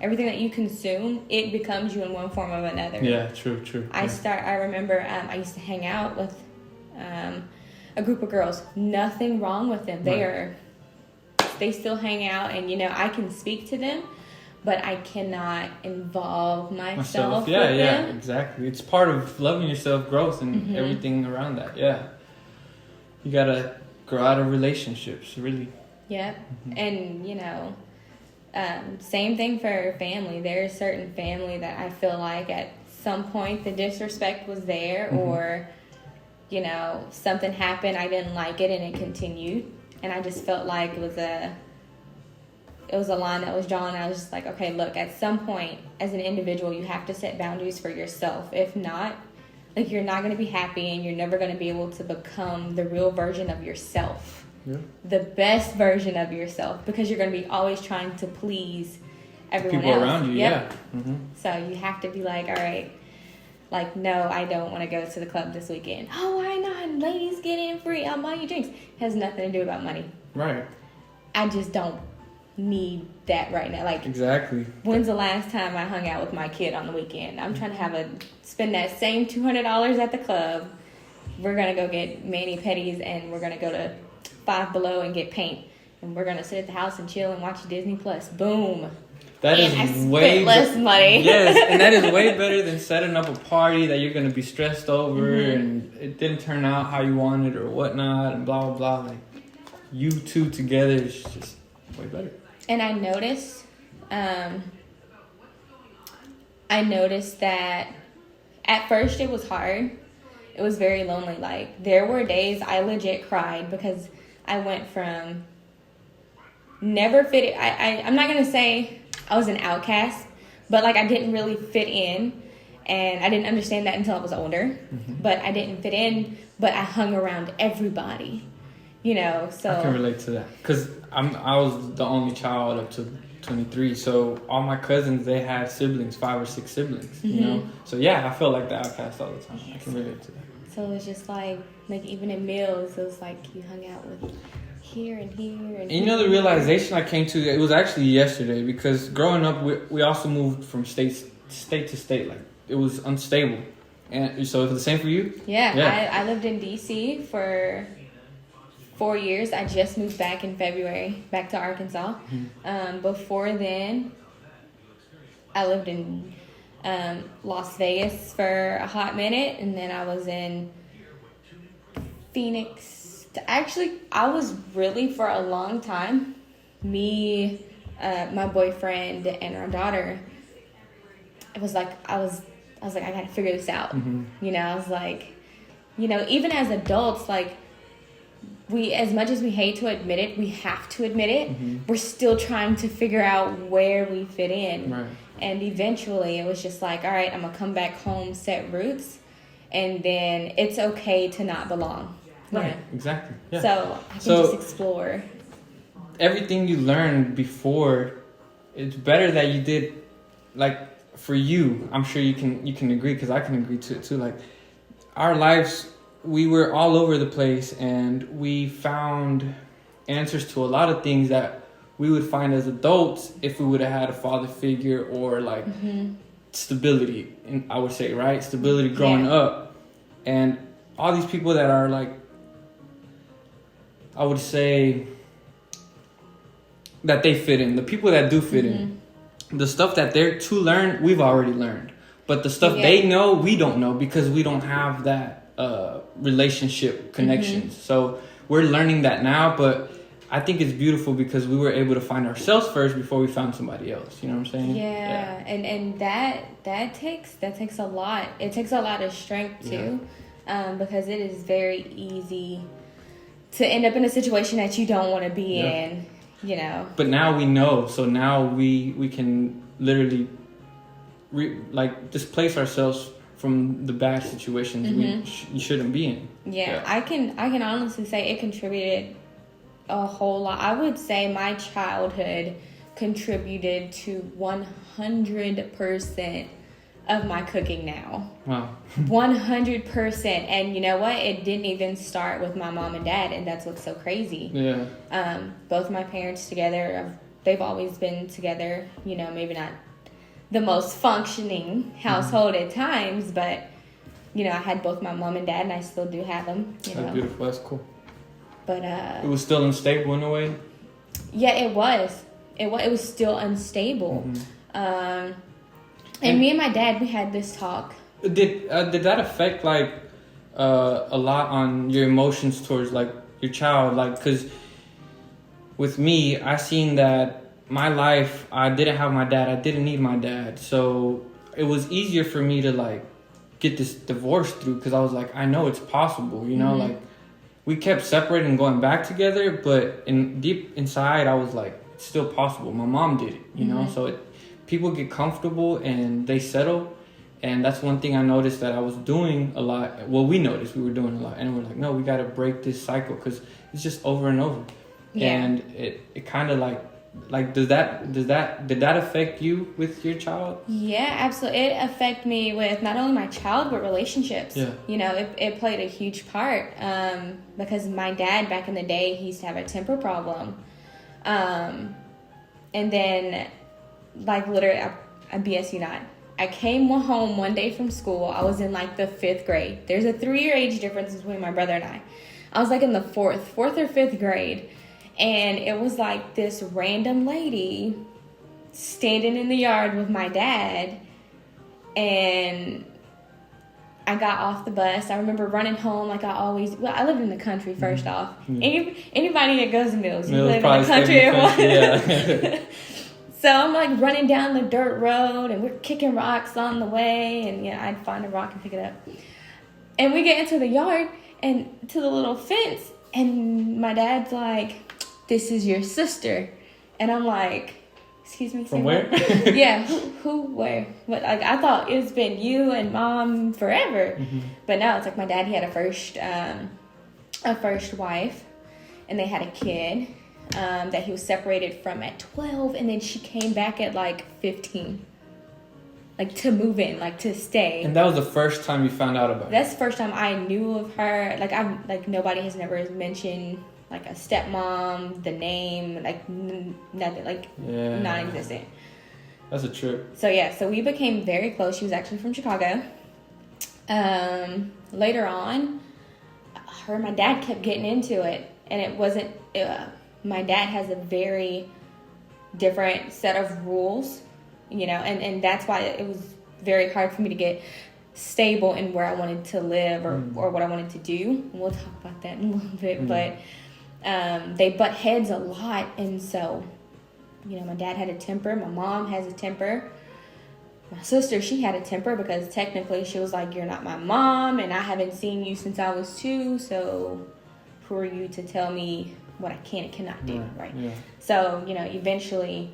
everything that you consume, it becomes you in one form or another. Yeah, true. I remember I used to hang out with a group of girls. Nothing wrong with them. They still hang out, and I can speak to them, but I cannot involve myself with them. Yeah, exactly. It's part of loving yourself, growth, and everything around that. Yeah, you gotta grow out of relationships, really. Yep. And same thing for family. There's certain family that I feel like at some point the disrespect was there, or something happened, I didn't like it, and it continued, and I just felt like it was a line that was drawn. I was just like, okay, look, at some point as an individual you have to set boundaries for yourself. If not, like, you're not going to be happy, and you're never going to be able to become the real version of yourself. Yeah. The best version of yourself, because you're going to be always trying to please everyone people else. around you. Yep. Yeah. So you have to be like, all right, like, no, I don't want to go to the club this weekend. Oh, why not? Ladies get in free. I'll buy you drinks. It has nothing to do about money. Right. I just don't need that right now. Like, exactly. When's the last time I hung out with my kid on the weekend? I'm trying to spend that same $200 at the club. We're going to go get mani-pedis, and we're going to go to Five Below and get paint. And we're going to sit at the house and chill and watch Disney Plus. Boom. That and is way less money. Yes, and that is way better than setting up a party that you're going to be stressed over and it didn't turn out how you wanted or whatnot and blah, blah, blah. Like, you two together is just way better. And I noticed that at first it was hard. It was very lonely. Like, there were days I legit cried because I went from never fit. I'm not going to say I was an outcast, but like, I didn't really fit in, and I didn't understand that until I was older. But I didn't fit in, but I hung around everybody, so I can relate to that because I was the only child up to 23, so all my cousins, they had siblings, 5 or 6 siblings, so yeah, I felt like the outcast all the time. I can relate to that. So it was just like even in meals, it was like you hung out with here and here and the realization I came to, it was actually yesterday, because growing up we also moved from state to state. Like, it was unstable. And so it's the same for you? Yeah. I lived in DC for 4 years. I just moved back in February, back to Arkansas. Before then, I lived in Las Vegas for a hot minute, and then I was in Phoenix. Actually, I was really, for a long time, me, my boyfriend, and our daughter, it was like, I was like, I gotta figure this out. I was like, even as adults, like, we, as much as we hate to admit it, we have to admit it. We're still trying to figure out where we fit in. Right. And eventually it was just like, all right, I'm gonna come back home, set roots, and then it's okay to not belong. Right, exactly. Yeah. So I can just explore. Everything you learned before, it's better that you did, like, for you. I'm sure you can agree, because I can agree to it too. Like, our lives, we were all over the place, and we found answers to a lot of things that we would find as adults if we would have had a father figure or like stability. And I would say, right, stability growing up, and all these people that are like, I would say that they fit in. The people that do fit in, the stuff that they're to learn, we've already learned. But the stuff they know, we don't know, because we don't have that relationship connections. So we're learning that now, but I think it's beautiful because we were able to find ourselves first before we found somebody else. You know what I'm saying? Yeah. And that takes a lot. It takes a lot of strength too, because it is very easy to end up in a situation that you don't want to be in. But now we know, so now we can literally displace ourselves from the bad situations we shouldn't be in. I can honestly say it contributed a whole lot. I would say my childhood contributed to 100% of my cooking now. Wow. 100%. And you know what? It didn't even start with my mom and dad, and that's what's so crazy. Yeah. Both my parents together, they've always been together, maybe not the most functioning household at times, but you know, I had both my mom and dad, and I still do have them. You know. That's beautiful. That's cool. But it was still unstable in a way. Yeah, it was. It was still unstable. And me and my dad, we had this talk. Did that affect like a lot on your emotions towards like your child? Like, because with me, I seen that my life, I didn't have my dad. I didn't need my dad, so it was easier for me to like get this divorce through, because I was like, I know it's possible. You know, like we kept separating and going back together, but deep inside, I was like, it's still possible. My mom did it. You know, so people get comfortable and they settle. And that's one thing I noticed that I was doing a lot. Well, we noticed we were doing a lot. And we're like, no, we got to break this cycle, because it's just over and over. Yeah. And it kind of like, did that affect you with your child? Yeah, absolutely. It affected me with not only my child, but relationships. Yeah. You know, it played a huge part. Because my dad, back in the day, he used to have a temper problem. And then, like, literally, I BS you not. I came home one day from school. I was in like the 5th grade. There's a 3-year age difference between my brother and I. I was like in the 4th or 5th grade. And it was like this random lady standing in the yard with my dad. And I got off the bus. I remember running home like I always... Well, I lived in the country, first off. Anybody that goes to Mills, you live in the country. Yeah. So I'm like running down the dirt road, and we're kicking rocks on the way, and you know, I'd find a rock and pick it up. And we get into the yard and to the little fence, and my dad's like, "This is your sister," and I'm like, "Excuse me." From where? Yeah, who, where? What? Like I thought it's been you and mom forever, but now it's like my dad. He had a first wife, and they had a kid. That he was separated from at 12, and then she came back at like 15, like to move in, like to stay. And that was the first time you found out about it? That's the first time I knew of her. Like nobody has never mentioned like a stepmom, the name, like nothing, like non-existent. That's a trip. So yeah, so we became very close. She was actually from Chicago. Later on, her and my dad kept getting into it, and it wasn't. My dad has a very different set of rules, you know, and that's why it was very hard for me to get stable in where I wanted to live or what I wanted to do. We'll talk about that in a little bit, but they butt heads a lot, and so, you know, my dad had a temper, my mom has a temper. My sister, she had a temper because technically she was like, "You're not my mom, and I haven't seen you since I was 2, so who are you to tell me what I can and cannot do," right? Yeah. So, you know, eventually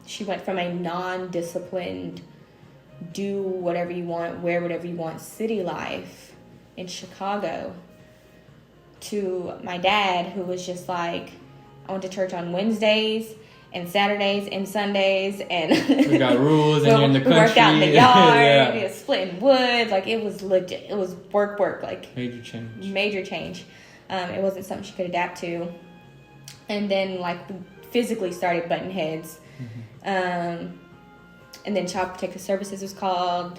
she went from a non-disciplined, do whatever you want, wear whatever you want city life in Chicago to my dad, who was just like, I went to church on Wednesdays and Saturdays and Sundays, and we got rules, and you're in the country. We worked out in the yard, we were splitting wood, like it was legit. It was work, like major change. It wasn't something she could adapt to. And then, like, we physically started butting heads. And then Child Protective Services was called.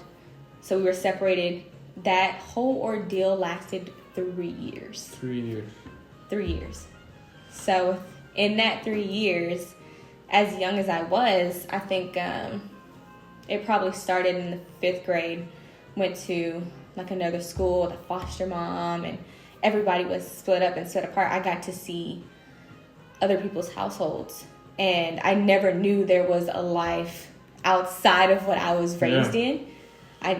So we were separated. That whole ordeal lasted 3 years. 3 years. 3 years. So in that 3 years, as young as I was, I think it probably started in the 5th grade. Went to, like, another school with a foster mom, and everybody was split up and split apart. I got to see other people's households, and I never knew there was a life outside of what I was raised in. I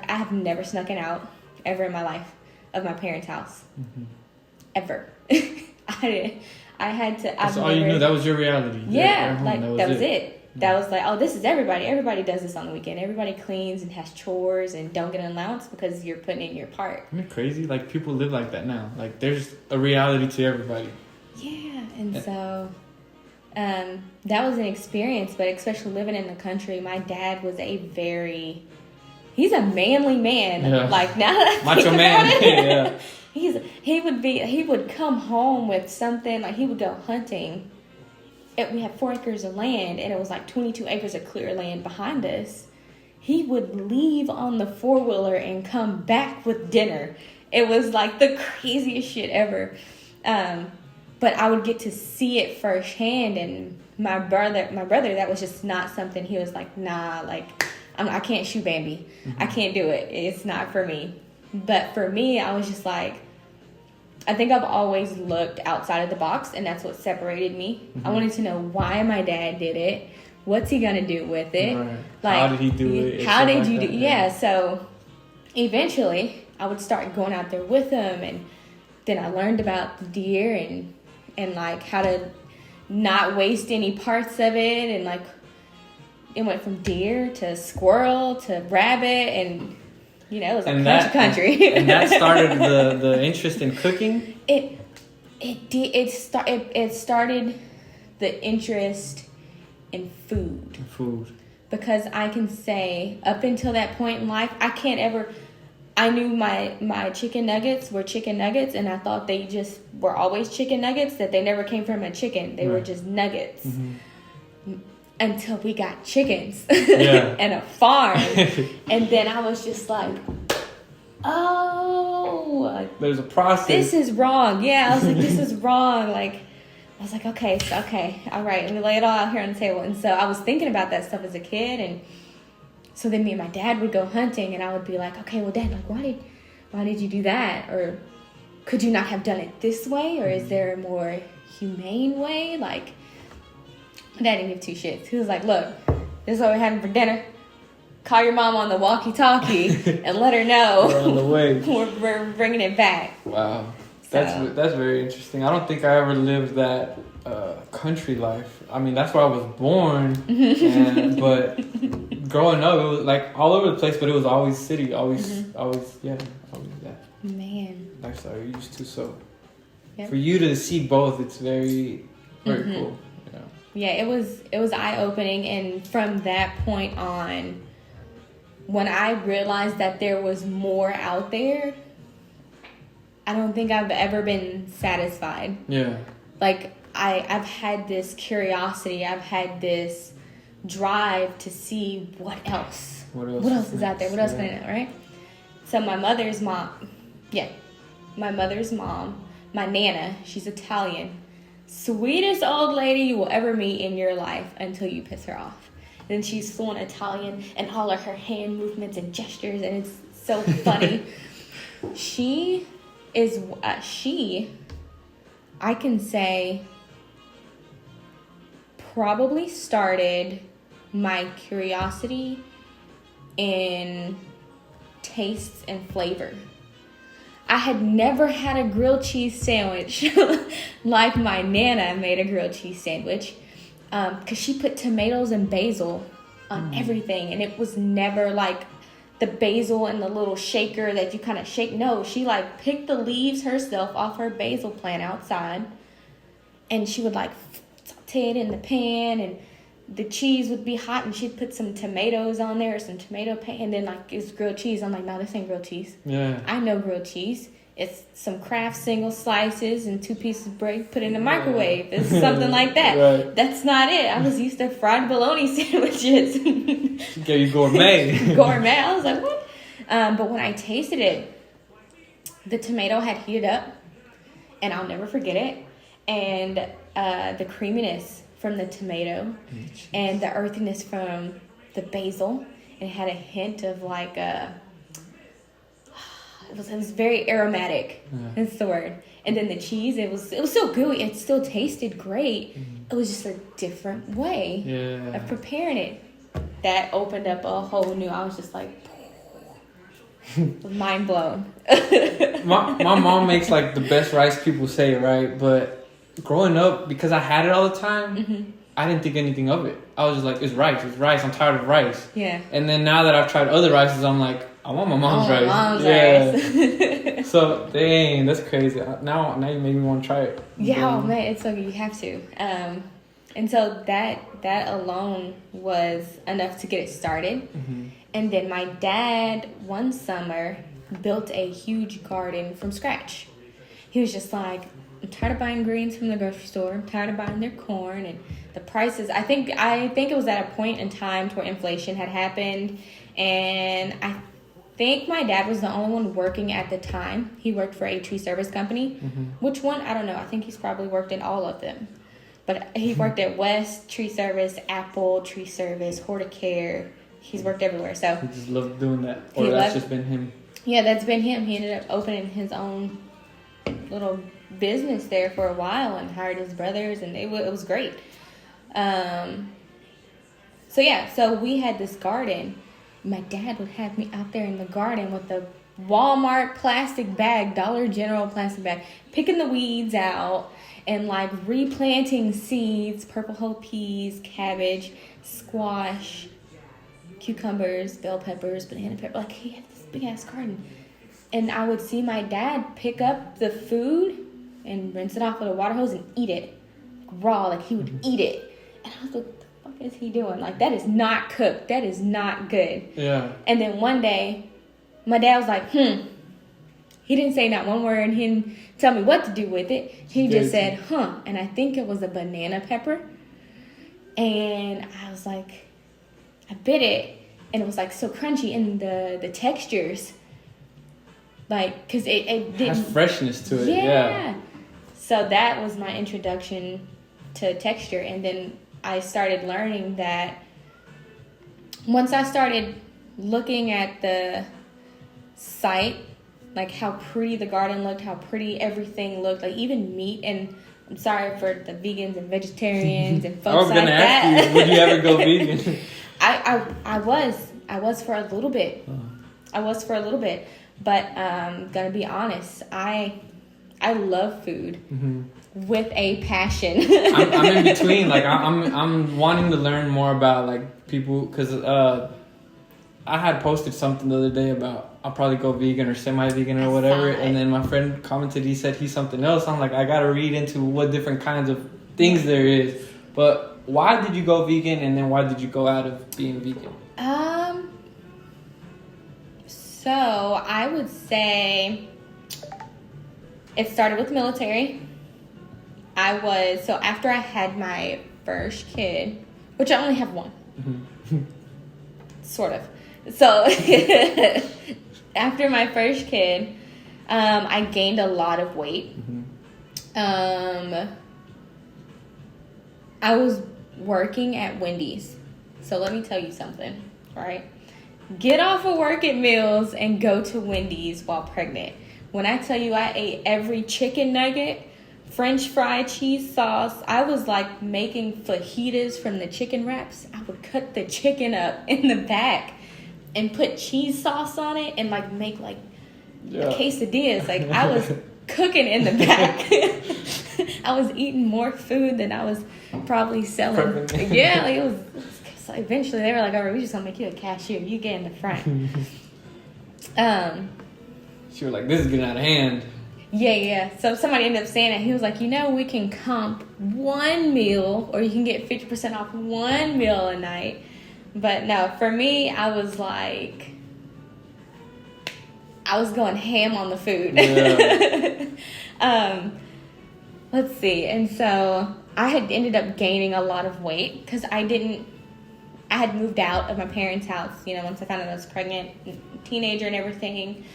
have never snuck out ever in my life of my parents' house. Ever. I had to. That's all you knew. That was your reality. Yeah, like that was it. That was like, oh, this is everybody. Everybody does this on the weekend. Everybody cleans and has chores and don't get an allowance because you're putting in your part. Isn't it crazy? Like, people live like that now. Like, there's a reality to everybody. Yeah, and so that was an experience, but especially living in the country, my dad was he's a manly man. Yeah. Like, now that I macho think man. about it, yeah. he would come home with something, like he would go hunting we had 4 acres of land, and it was like 22 acres of clear land behind us. He would leave on the 4-wheeler and come back with dinner. It was like the craziest shit ever. But I would get to see it firsthand, and my brother, that was just not something. He was like, nah, like, I can't shoot Bambi. I can't do it. It's not for me. But for me, I was just like, I think I've always looked outside of the box, and that's what separated me. I wanted to know why my dad did it. What's he gonna do with it? Right. Like, how did he do it? How did you do? Yeah. So eventually, I would start going out there with him, and then I learned about the deer and like how to not waste any parts of it, and like it went from deer to squirrel to rabbit, and you know, it was a country. And that started the interest in cooking. It started the interest in food. Because I can say up until that point in life, I knew my chicken nuggets were chicken nuggets, and I thought they just were always chicken nuggets, that they never came from a chicken. They were just nuggets. Until we got chickens and a farm. And then I was just like, oh, there's a process. This is wrong. Yeah, I was like, this is wrong. Like, I was like, okay, all right, let me lay it all out here on the table. And so I was thinking about that stuff as a kid, and so then me and my dad would go hunting, and I would be like, okay, well, Dad, like, why did you do that? Or could you not have done it this way? Or is there a more humane way? Like, my dad didn't give 2 shits. He was like, look, this is what we're having for dinner. Call your mom on the walkie-talkie and let her know we're on the way. we're bringing it back. Wow. That's very interesting. I don't think I ever lived that country life. I mean, that's where I was born, but growing up, it was like all over the place, but it was always city, always that. Man. Lifestyle you're used to, so yep. For you to see both, it's very, very cool. Yeah, it was eye-opening, and from that point on, when I realized that there was more out there, I don't think I've ever been satisfied. Yeah. Like, I've had this curiosity, I've had this drive to see what else is out there, what else can I know, right? So my mother's mom, my Nana, she's Italian. Sweetest old lady you will ever meet in your life until you piss her off. Then she's fluent Italian, and all of her hand movements and gestures, and it's so funny. I can say, probably started my curiosity in tastes and flavor. I had never had a grilled cheese sandwich like my Nana made a grilled cheese sandwich, because she put tomatoes and basil on everything, and it was never like the basil in the little shaker that you kind of shake. No, she like picked the leaves herself off her basil plant outside, and she would like saute it in the pan, and the cheese would be hot, and she'd put some tomatoes on there, some tomato paste, and then like it's grilled cheese. I'm like, no, this ain't grilled cheese. Yeah, I know grilled cheese. It's some Kraft single slices and 2 pieces of bread put in the microwave. It's something like that. Right. That's not it. I was used to fried bologna sandwiches. Okay, you gourmet. Gourmet. I was like, what? But when I tasted it, the tomato had heated up, and I'll never forget it. And the creaminess from the tomato and the earthiness from the basil, and it had a hint of like it was very aromatic. That's the word. And then the cheese, it was so gooey. It still tasted great. It was just a different way of preparing it. That opened up a whole new. I was just like mind blown. my mom makes like the best rice, people say, right? But growing up, because I had it all the time, I didn't think anything of it. I was just like, it's rice. I'm tired of rice. Yeah. And then now that I've tried other rices, I'm like, I want my mom's rice. Rice. So, dang, that's crazy. Now you made me want to try it. Yeah, oh man, it's so good. You have to. And so that alone was enough to get it started. And then my dad, one summer, built a huge garden from scratch. He was just like, I'm tired of buying greens from the grocery store. I'm tired of buying their corn and the prices. I think it was at a point in time where inflation had happened, and I think my dad was the only one working at the time. He worked for a tree service company. Which one? I don't know. I think he's probably worked in all of them. But he worked at West Tree Service, Apple Tree Service, Horticare. He's worked everywhere. So he just loved doing that. Or that's just been him. Yeah, that's been him. He ended up opening his own little business there for a while and hired his brothers, and it was great. So we had this garden. My dad would have me out there in the garden with the Walmart plastic bag, Dollar General plastic bag, picking the weeds out and like replanting seeds, purple whole peas, cabbage, squash, cucumbers, bell peppers, banana pepper. Like, he had this big ass garden. And I would see my dad pick up the food and rinse it off with a water hose and eat it raw. Like, he would eat it. And I was like, what the fuck is he doing? Like, that is not cooked. That is not good. Yeah. And then one day, my dad was like, He didn't say not one word. He didn't tell me what to do with it. He just said, and I think it was a banana pepper. And I was like, I bit it, and it was like so crunchy, and the textures, like, because it didn't has freshness to it. Yeah. So that was my introduction to texture, and then I started learning that once I started looking at the site, like how pretty the garden looked, how pretty everything looked, like even meat. And I'm sorry for the vegans and vegetarians and folks like that. I was gonna ask you, would you ever go vegan? I was for a little bit. I was for a little bit, but gonna be honest, I love food with a passion. I'm in between. Like I'm wanting to learn more about like people, because I had posted something the other day about I'll probably go vegan or semi-vegan or whatever, and then my friend commented, he said he's something else. I'm like, I gotta read into what different kinds of things there is. But why did you go vegan, and then why did you go out of being vegan? So I would say it started with the military. So after I had my first kid, which I only have one, sort of. So after my first kid, I gained a lot of weight. I was working at Wendy's. So let me tell you something, right? Get off of work at Mills and go to Wendy's while pregnant. When I tell you I ate every chicken nugget, French fry, cheese sauce, I was like making fajitas from the chicken wraps. I would cut the chicken up in the back and put cheese sauce on it and like make like quesadillas. Like, I was cooking in the back. I was eating more food than I was probably selling. Yeah, like it was. So eventually they were like, "All right, we just gonna make you a cashier. You get in the front." She was like, "This is getting out of hand." Yeah. So somebody ended up saying that. He was like, we can comp one meal, or you can get 50% off one meal a night. But no, for me, I was like, I was going ham on the food. Yeah. Let's see. And so I had ended up gaining a lot of weight because I had moved out of my parents' house, once I found out I was pregnant, teenager and everything.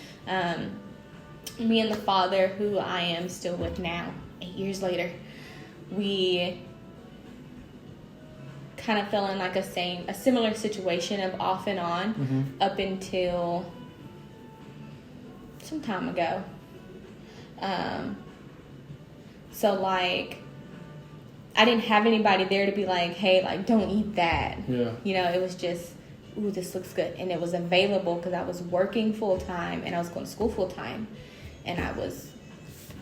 Me and the father, who I am still with now, 8 years later, we kind of fell in like a similar situation of off and on up until some time ago. So like, I didn't have anybody there to be like, hey, like, don't eat that. Yeah. It was just, ooh, this looks good. And it was available because I was working full time and I was going to school full time. And I was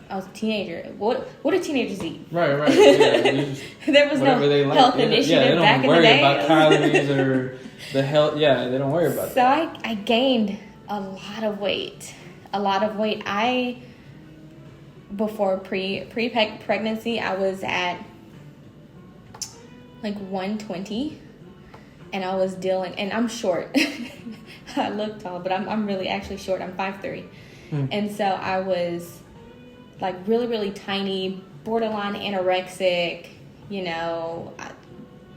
a teenager. What do teenagers eat? Right. Yeah, there was no health initiative back in the day. They don't worry about calories or the health. Yeah, they don't worry about that. So I gained a lot of weight. Before pre-pregnancy, I was at like 120. And I was dealing, and I'm short. I look tall, but I'm really actually short. I'm 5'3". And so I was like really, really tiny, borderline anorexic. You know,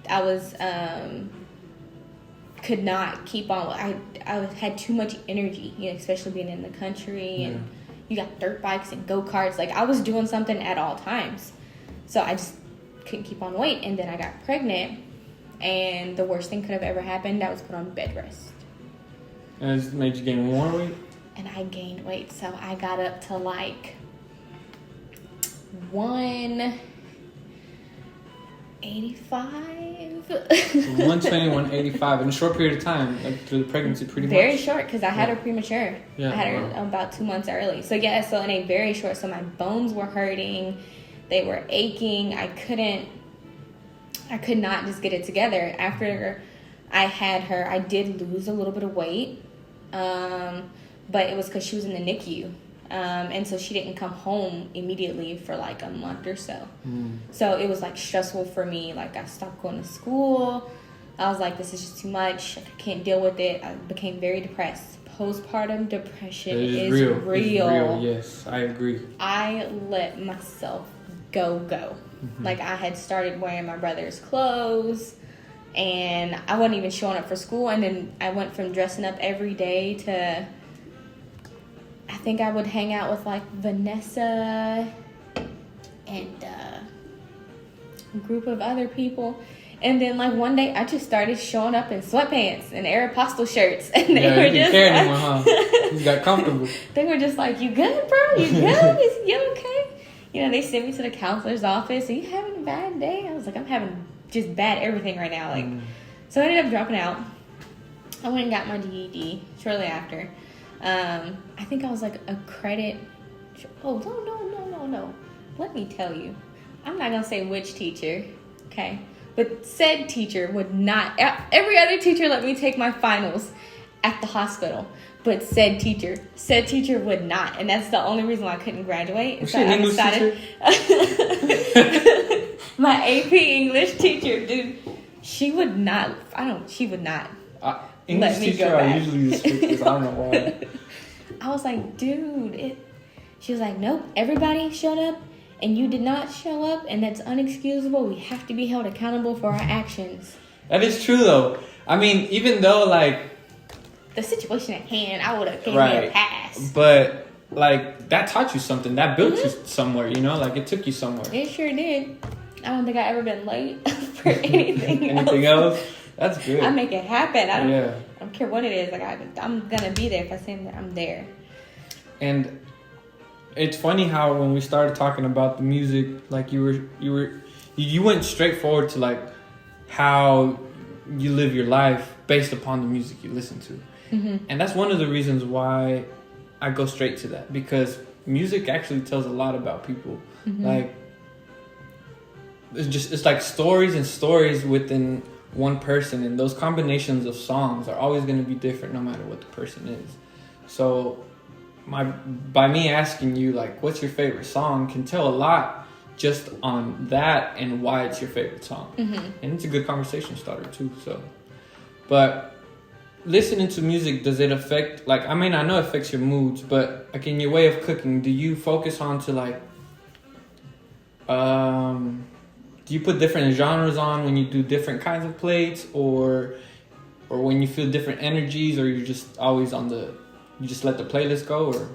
I was could not keep on. I had too much energy, you know, especially being in the country, and you got dirt bikes and go-karts. Like, I was doing something at all times. So I just couldn't keep on weight. And then I got pregnant, and the worst thing could have ever happened, I was put on bed rest. And it made you gain more weight? And I gained weight. So I got up to like 185. 120, 185 in a short period of time, like through the pregnancy, pretty much. Very short, because I had her premature. Yeah, I had her about 2 months early. So yeah, so in a very short, so my bones were hurting, they were aching. I could not just get it together. After I had her, I did lose a little bit of weight, but it was because she was in the NICU. And so she didn't come home immediately for like a month or so. So it was like stressful for me. Like, I stopped going to school. I was like, this is just too much. I can't deal with it. I became very depressed. Postpartum depression is real. It's real. Yes, I agree. I let myself go. Like, I had started wearing my brother's clothes, and I wasn't even showing up for school. And then I went from dressing up every day to, I think I would hang out with like Vanessa and a group of other people. And then like one day I just started showing up in sweatpants and Aeropostale shirts. And they were you just care like, anymore, huh? You got comfortable. They were just like, you good, bro? You good? You okay? You know, they sent me to the counselor's office. Are you having a bad day? I was like, I'm having just bad everything right now. Like, so I ended up dropping out. I went and got my GED shortly after. I think I was like a credit. Oh, no. Let me tell you. I'm not going to say which teacher, okay? But said teacher would not. Every other teacher let me take my finals at the hospital. But said teacher would not. And that's the only reason why I couldn't graduate. Was she an English teacher? My AP English teacher, dude, she would not. She would not. English let me teacher go back. are usually the strictest. I don't know why. I was like, dude, she was like, nope, everybody showed up and you did not show up, and that's unexcusable. We have to be held accountable for our actions. That is true, though. I mean, even though, like, the situation at hand, I would have given me a pass. But, like, that taught you something. That built you somewhere, you know? Like, it took you somewhere. It sure did. I don't think I've ever been late for anything Anything else? That's good. I make it happen. I Yeah. don't care what it is. Like, I'm gonna be there. If I say that, I'm there. And it's funny how when we started talking about the music, like you went straight forward to like how you live your life based upon the music you listen to. And that's one of the reasons why I go straight to that, because music actually tells a lot about people. Like, it's like stories and stories within one person, and those combinations of songs are always going to be different no matter what the person is. So by me asking you like what's your favorite song can tell a lot just on that and why it's your favorite song. And it's a good conversation starter too. So, but listening to music, does it affect, like, I mean, I know it affects your moods, but like in your way of cooking, do you focus on to like do you put different genres on when you do different kinds of plates, or when you feel different energies, or you're just always on you just let the playlist go, or?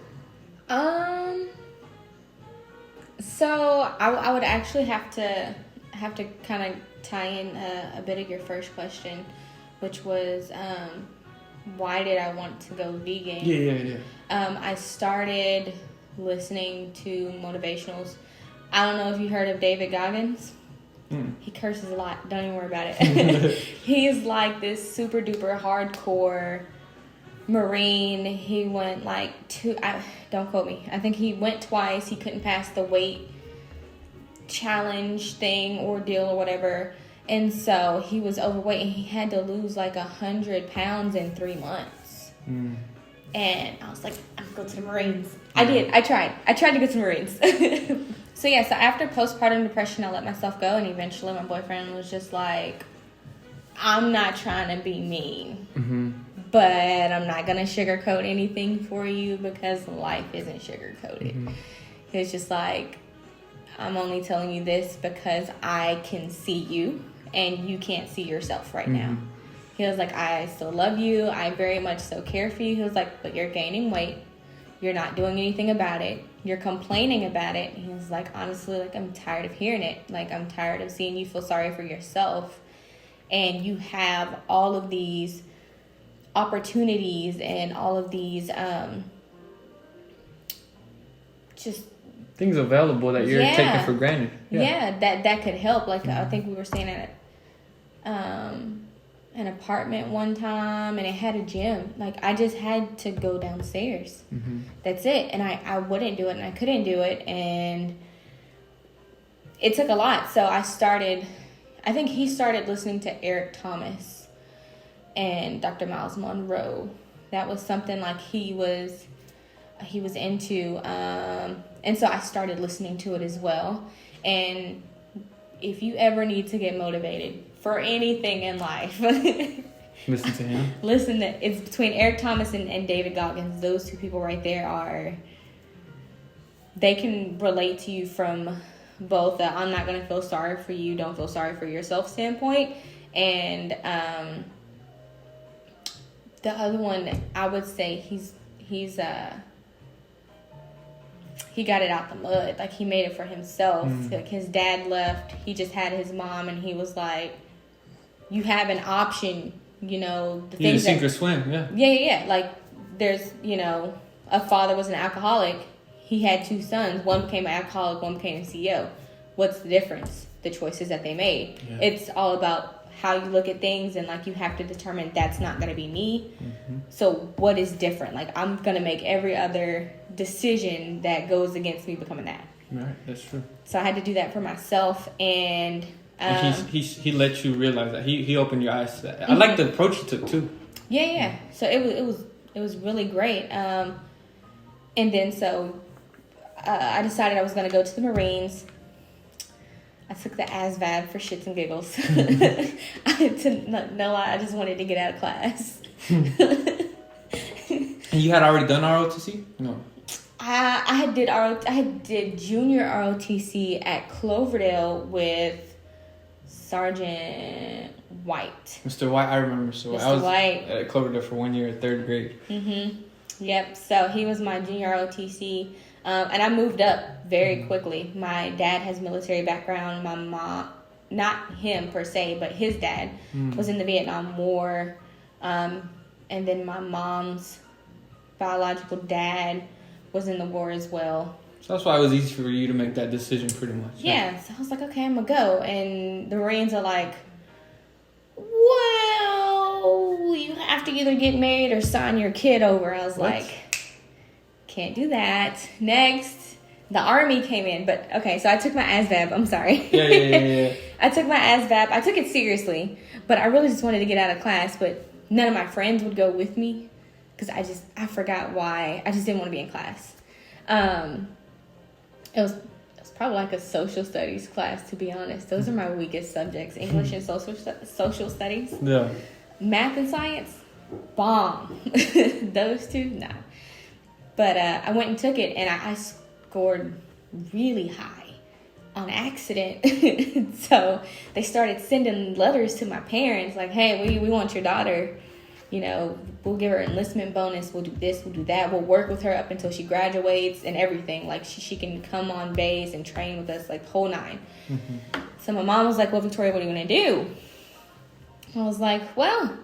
So I would actually have to kind of tie in a bit of your first question, which was why did I want to go vegan? Yeah. I started listening to motivationals. I don't know if you heard of David Goggins. He curses a lot. Don't even worry about it. He's like this super duper hardcore Marine. He went like don't quote me. I think he went twice. He couldn't pass the weight challenge thing, ordeal or whatever. And so he was overweight and he had to lose like 100 pounds in 3 months. And I was like, I'm going to go to the Marines. I did. I tried to go to the Marines. So yeah, so after postpartum depression, I let myself go, and eventually my boyfriend was just like, I'm not trying to be mean, but I'm not going to sugarcoat anything for you because life isn't sugarcoated. It's just like, I'm only telling you this because I can see you and you can't see yourself right now. He was like, I still love you. I very much so care for you. He was like, but you're gaining weight. You're not doing anything about it. You're complaining about it. He was like, honestly, like, I'm tired of hearing it. Like, I'm tired of seeing you feel sorry for yourself. And you have all of these opportunities and all of these just things available that you're taking for granted. Yeah, that could help. Like, I think we were staying at an apartment one time, and it had a gym. Like, I just had to go downstairs. That's it. And I wouldn't do it, and I couldn't do it, and it took a lot. So I think he started listening to Eric Thomas and Dr. Miles Monroe. That was something like he was into, and so I started listening to it as well. And if you ever need to get motivated for anything in life, listen to him. It's between Eric Thomas and David Goggins. Those two people right there they can relate to you from both the I'm not going to feel sorry for you, don't feel sorry for yourself standpoint. And the other one, I would say he got it out the mud. Like, he made it for himself. Like, his dad left. He just had his mom, and he was like, you have an option, you know. The You sink or swim, yeah. Yeah. Like, there's, you know, a father was an alcoholic. He had 2 sons. One became an alcoholic, one became a CEO. What's the difference? The choices that they made. Yeah. It's all about how you look at things, and, like, you have to determine that's not going to be me. So what is different? Like, I'm going to make every other decision that goes against me becoming that. Right, that's true. So I had to do that for myself, and he let you realize that. He opened your eyes to that. I like the approach he took too. Yeah. So it was really great. And then so I decided I was going to go to the Marines. I took the ASVAB for shits and giggles. No lie, I just wanted to get out of class. And you had already done ROTC? No. I did junior ROTC at Cloverdale with Sergeant White. Mr. White, I remember Mr. White. I was at Cloverdale for 1 year, 3rd grade. Yep. So he was my junior ROTC, and I moved up very quickly. My dad has military background. My mom, not him per se, but his dad was in the Vietnam War, and then my mom's biological dad was in the war as well. So that's why it was easy for you to make that decision pretty much. Yeah, so I was like, okay, I'm going to go. And the Marines are like, well, you have to either get married or sign your kid over. I was like, can't do that. Next, the Army came in. But, okay, so I took my ASVAB. I'm sorry. Yeah. I took my ASVAB. I took it seriously. But I really just wanted to get out of class. But none of my friends would go with me. Because I forgot why. I just didn't want to be in class. It was probably like a social studies class, to be honest. Those are my weakest subjects. English and social studies. Yeah. Math and science, bomb. Those two, nah. But I went and took it, and I scored really high on accident. So they started sending letters to my parents like, hey, we want your daughter. You know, we'll give her enlistment bonus. We'll do this. We'll do that. We'll work with her up until she graduates and everything. Like, she can come on base and train with us, like, the whole 9. So my mom was like, well, Victoria, what are you going to do? I was like, well,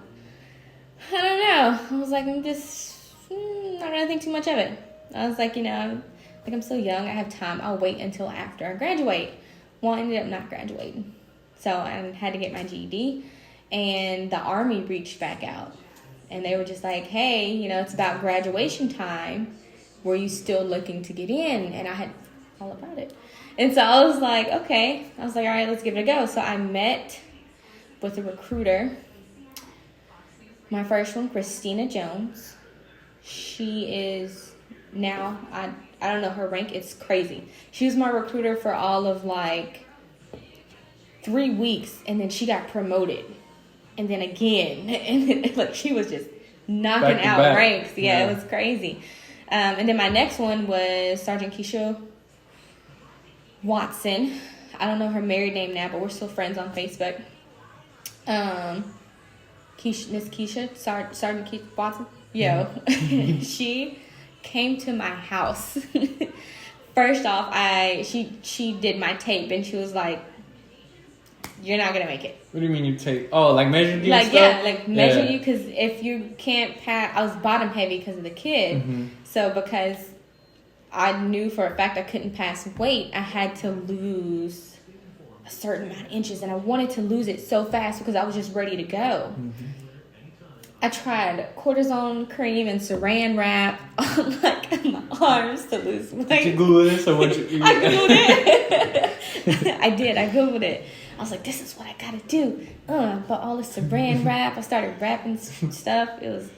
I don't know. I was like, I'm just not going to think too much of it. I was like, you know, like, I'm so young. I have time. I'll wait until after I graduate. Well, I ended up not graduating. So I had to get my GED. And the Army reached back out. And they were just like, hey, you know, it's about graduation time. Were you still looking to get in? And I had all about it. And so I was like, okay. I was like, all right, let's give it a go. So I met with a recruiter. My first one, Christina Jones. She is now, I don't know her rank. It's crazy. She was my recruiter for all of like 3 weeks. And then she got promoted. And then again, and then, like, she was just knocking out ranks. Yeah, it was crazy. And then my next one was Sergeant Keisha Watson. I don't know her married name now, but we're still friends on Facebook. Miss Keisha, Sergeant Keisha Watson. Yo, she came to my house. First off, she did my tape, and she was like, "You're not gonna make it." What do you mean you tape? Oh, like measured you? Like, and stuff? yeah, like measure you, because if you can't pass, I was bottom heavy because of the kid. Mm-hmm. So because I knew for a fact I couldn't pass weight, I had to lose a certain amount of inches, and I wanted to lose it so fast because I was just ready to go. Mm-hmm. I tried cortisone cream and saran wrap on like my arms to lose weight. Did you Google this or what you? I Googled it. I did. I Googled it. I was like, this is what I gotta do. But all this saran wrap. I started wrapping stuff. It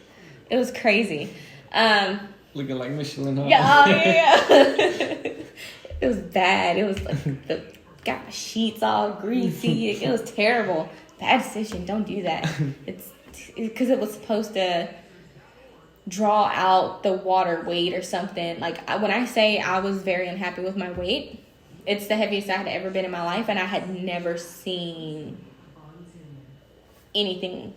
was crazy. Looking like Michelin, huh? Yeah, It was bad. It was like got my sheets all greasy. It was terrible. Bad decision. Don't do that. It's because it was supposed to draw out the water weight or something. Like, when I say I was very unhappy with my weight, it's the heaviest I had ever been in my life, and I had never seen anything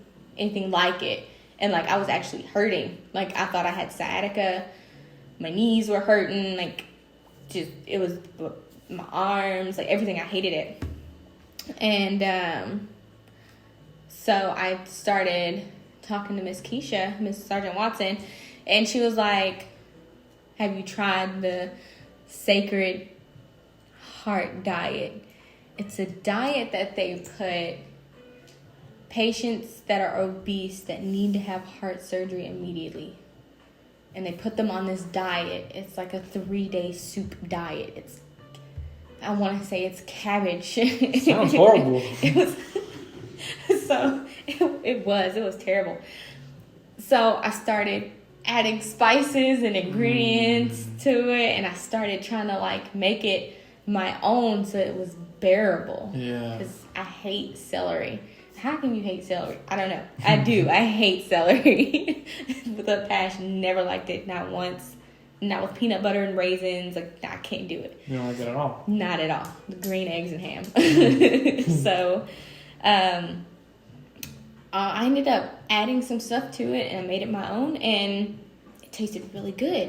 like it. And like, I was actually hurting. Like, I thought I had sciatica. My knees were hurting. Like, just, it was my arms, like everything. I hated it. And so I started talking to Miss Keisha, Miss Sergeant Watson, and she was like, have you tried the Sacred Heart diet? It's a diet that they put patients that are obese that need to have heart surgery immediately. And they put them on this diet. It's like a 3-day soup diet. I want to say it's cabbage. Sounds horrible. It was... So it was terrible. So I started adding spices and ingredients to it, and I started trying to like make it my own so it was bearable. Yeah. Because I hate celery. How can you hate celery? I don't know. I do. I hate celery with a passion. Never liked it, not once. Not with peanut butter and raisins. Like, I can't do it. You don't like it at all? Not at all. The green eggs and ham. So I ended up adding some stuff to it, and I made it my own, and it tasted really good.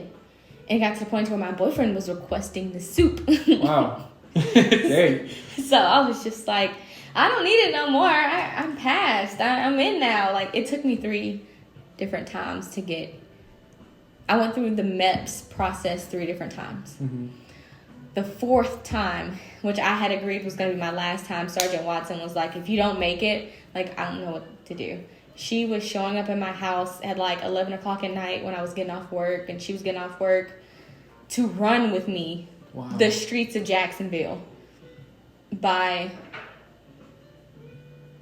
And it got to the point where my boyfriend was requesting the soup. Wow. Dang. So I was just like, I don't need it no more. I'm past. I'm in now. Like, it took me 3 different times to get... I went through the MEPS process 3 different times. Mm-hmm. The 4th time, which I had agreed was going to be my last time, Sergeant Watson was like, if you don't make it, like, I don't know what to do. She was showing up in my house at like 11 o'clock at night when I was getting off work, and she was getting off work to run with me the streets of Jacksonville by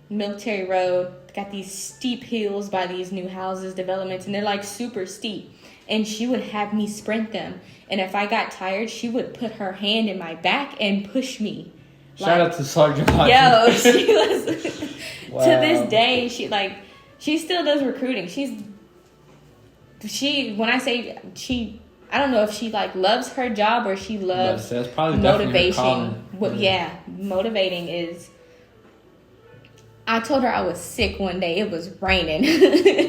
Military Road. Got these steep hills by these new houses, developments, and they're like super steep. And she would have me sprint them. And if I got tired, she would put her hand in my back and push me. Shout out to Sergeant Watson. Yo, she was... Wow. To this day, she still does recruiting. When I say she... I don't know if she like loves her job or she loves that's probably motivation. Motivating is... I told her I was sick one day. It was raining.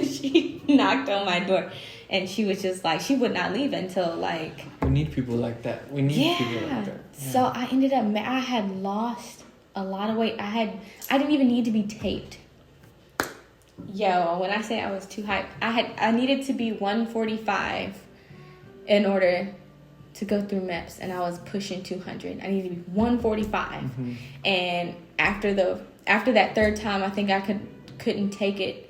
She knocked on my door. And she was just like, she would not leave until like... We need people like that. We need people like that. Yeah. So I ended up, I had lost a lot of weight. I didn't even need to be taped. Yo, when I say I was too hyped, I needed to be 145 in order to go through MEPS, and I was pushing 200. I needed to be 145. Mm-hmm. And after that 3rd time, I think I couldn't take it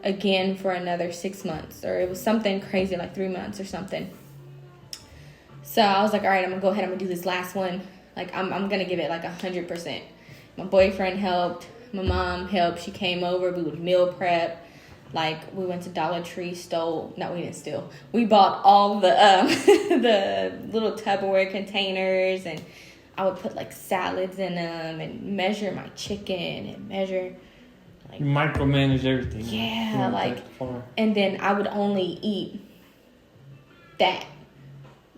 again for another 6 months, or it was something crazy like 3 months or something. So I was like, all right, I'm gonna go ahead, I'm gonna do this last one. Like, I'm gonna give it like 100%. My boyfriend helped, my mom helped. She came over, we would meal prep. Like, we went to Dollar Tree, we bought all the the little Tupperware containers, and I would put like salads in them and measure my chicken and measure. You micromanage everything. Yeah, like, and then I would only eat that.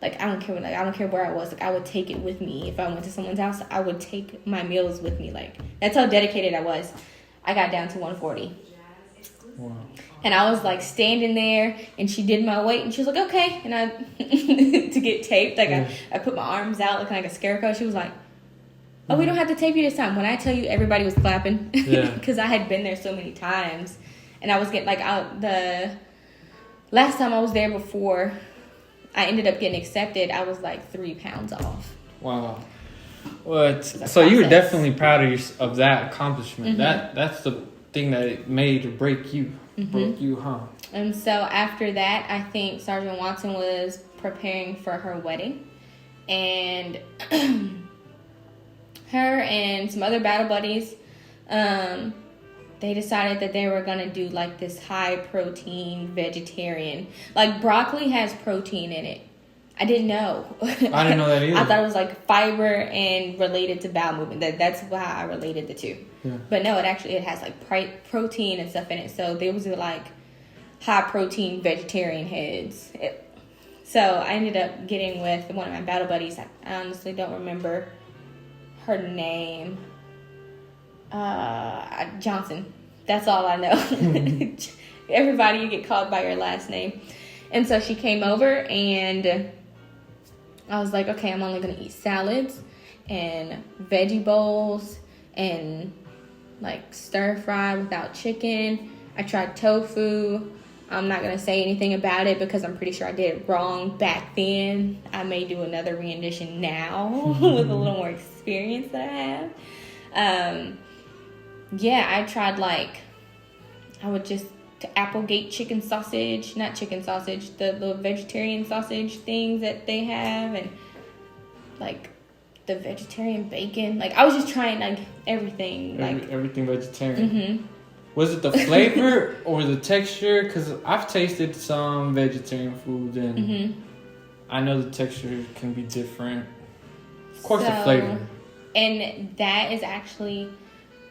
Like, I don't care where I was. Like, I would take it with me. If I went to someone's house, I would take my meals with me. Like, that's how dedicated I was. I got down to 140. Wow. And I was, like, standing there, and she did my weight, and she was like, okay. And I, to get taped, like, I put my arms out looking like a scarecrow. She was like, oh, we don't have to tape you this time. When I tell you, everybody was clapping. Because I had been there so many times. And I was getting, like, the last time I was there before I ended up getting accepted, I was, like, 3 pounds off. Wow. What? So you were definitely proud of that accomplishment. That's the thing that it made or break you. Broke you, huh? And so after that, I think Sergeant Watson was preparing for her wedding. And her and some other battle buddies, they decided that they were going to do, like, this high-protein vegetarian. Like, broccoli has protein in it. I didn't know. I didn't know that either. I thought it was, like, fiber and related to bowel movement. That's how I related the two. Yeah. But no, it has, like, protein and stuff in it. So they was, like, high-protein vegetarian heads. So I ended up getting with one of my battle buddies. I honestly don't remember her name. Johnson. That's all I know. Everybody, you get called by your last name. And so she came over, and I was like, okay, I'm only going to eat salads and veggie bowls and, like, stir fry without chicken. I tried tofu. I'm not going to say anything about it because I'm pretty sure I did it wrong back then. I may do another rendition now with a little more experience that I have. Yeah, I tried, like, I would just Applegate chicken sausage, not chicken sausage, the little vegetarian sausage things that they have, and, like, the vegetarian bacon. Like, I was just trying, like, everything. Everything vegetarian. Was it the flavor or the texture? Because I've tasted some vegetarian food, and I know the texture can be different. Of course, the flavor. And that is actually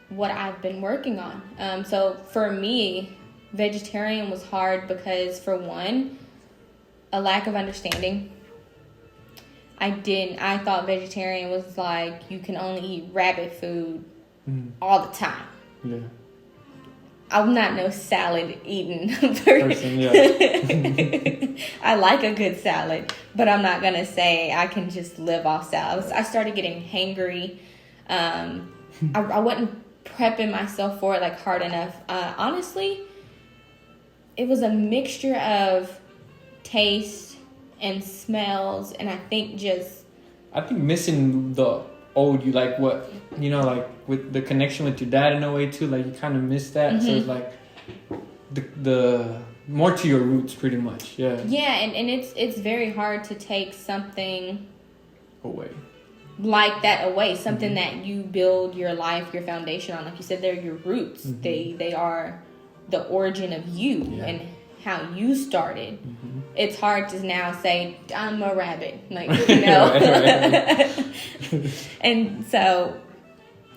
what I've been working on. So for me, vegetarian was hard because, for one, a lack of understanding. I thought vegetarian was like you can only eat rabbit food all the time. Yeah. I'm not no salad eating person. Yeah. I like a good salad, but I'm not gonna say I can just live off salad. I started getting hangry. I wasn't prepping myself for it, like, hard enough. Honestly, it was a mixture of taste and smells, and I think missing the old you, like, what, you know, like, with the connection with your dad in a way too, like, you kind of miss that. So it's like the more to your roots, pretty much. Yeah and it's very hard to take something away like that away, something that you build your life, your foundation on. Like you said, they're your roots. They are the origin of you and how you started. It's hard to now say I'm a rabbit, like, you know. Right. And so,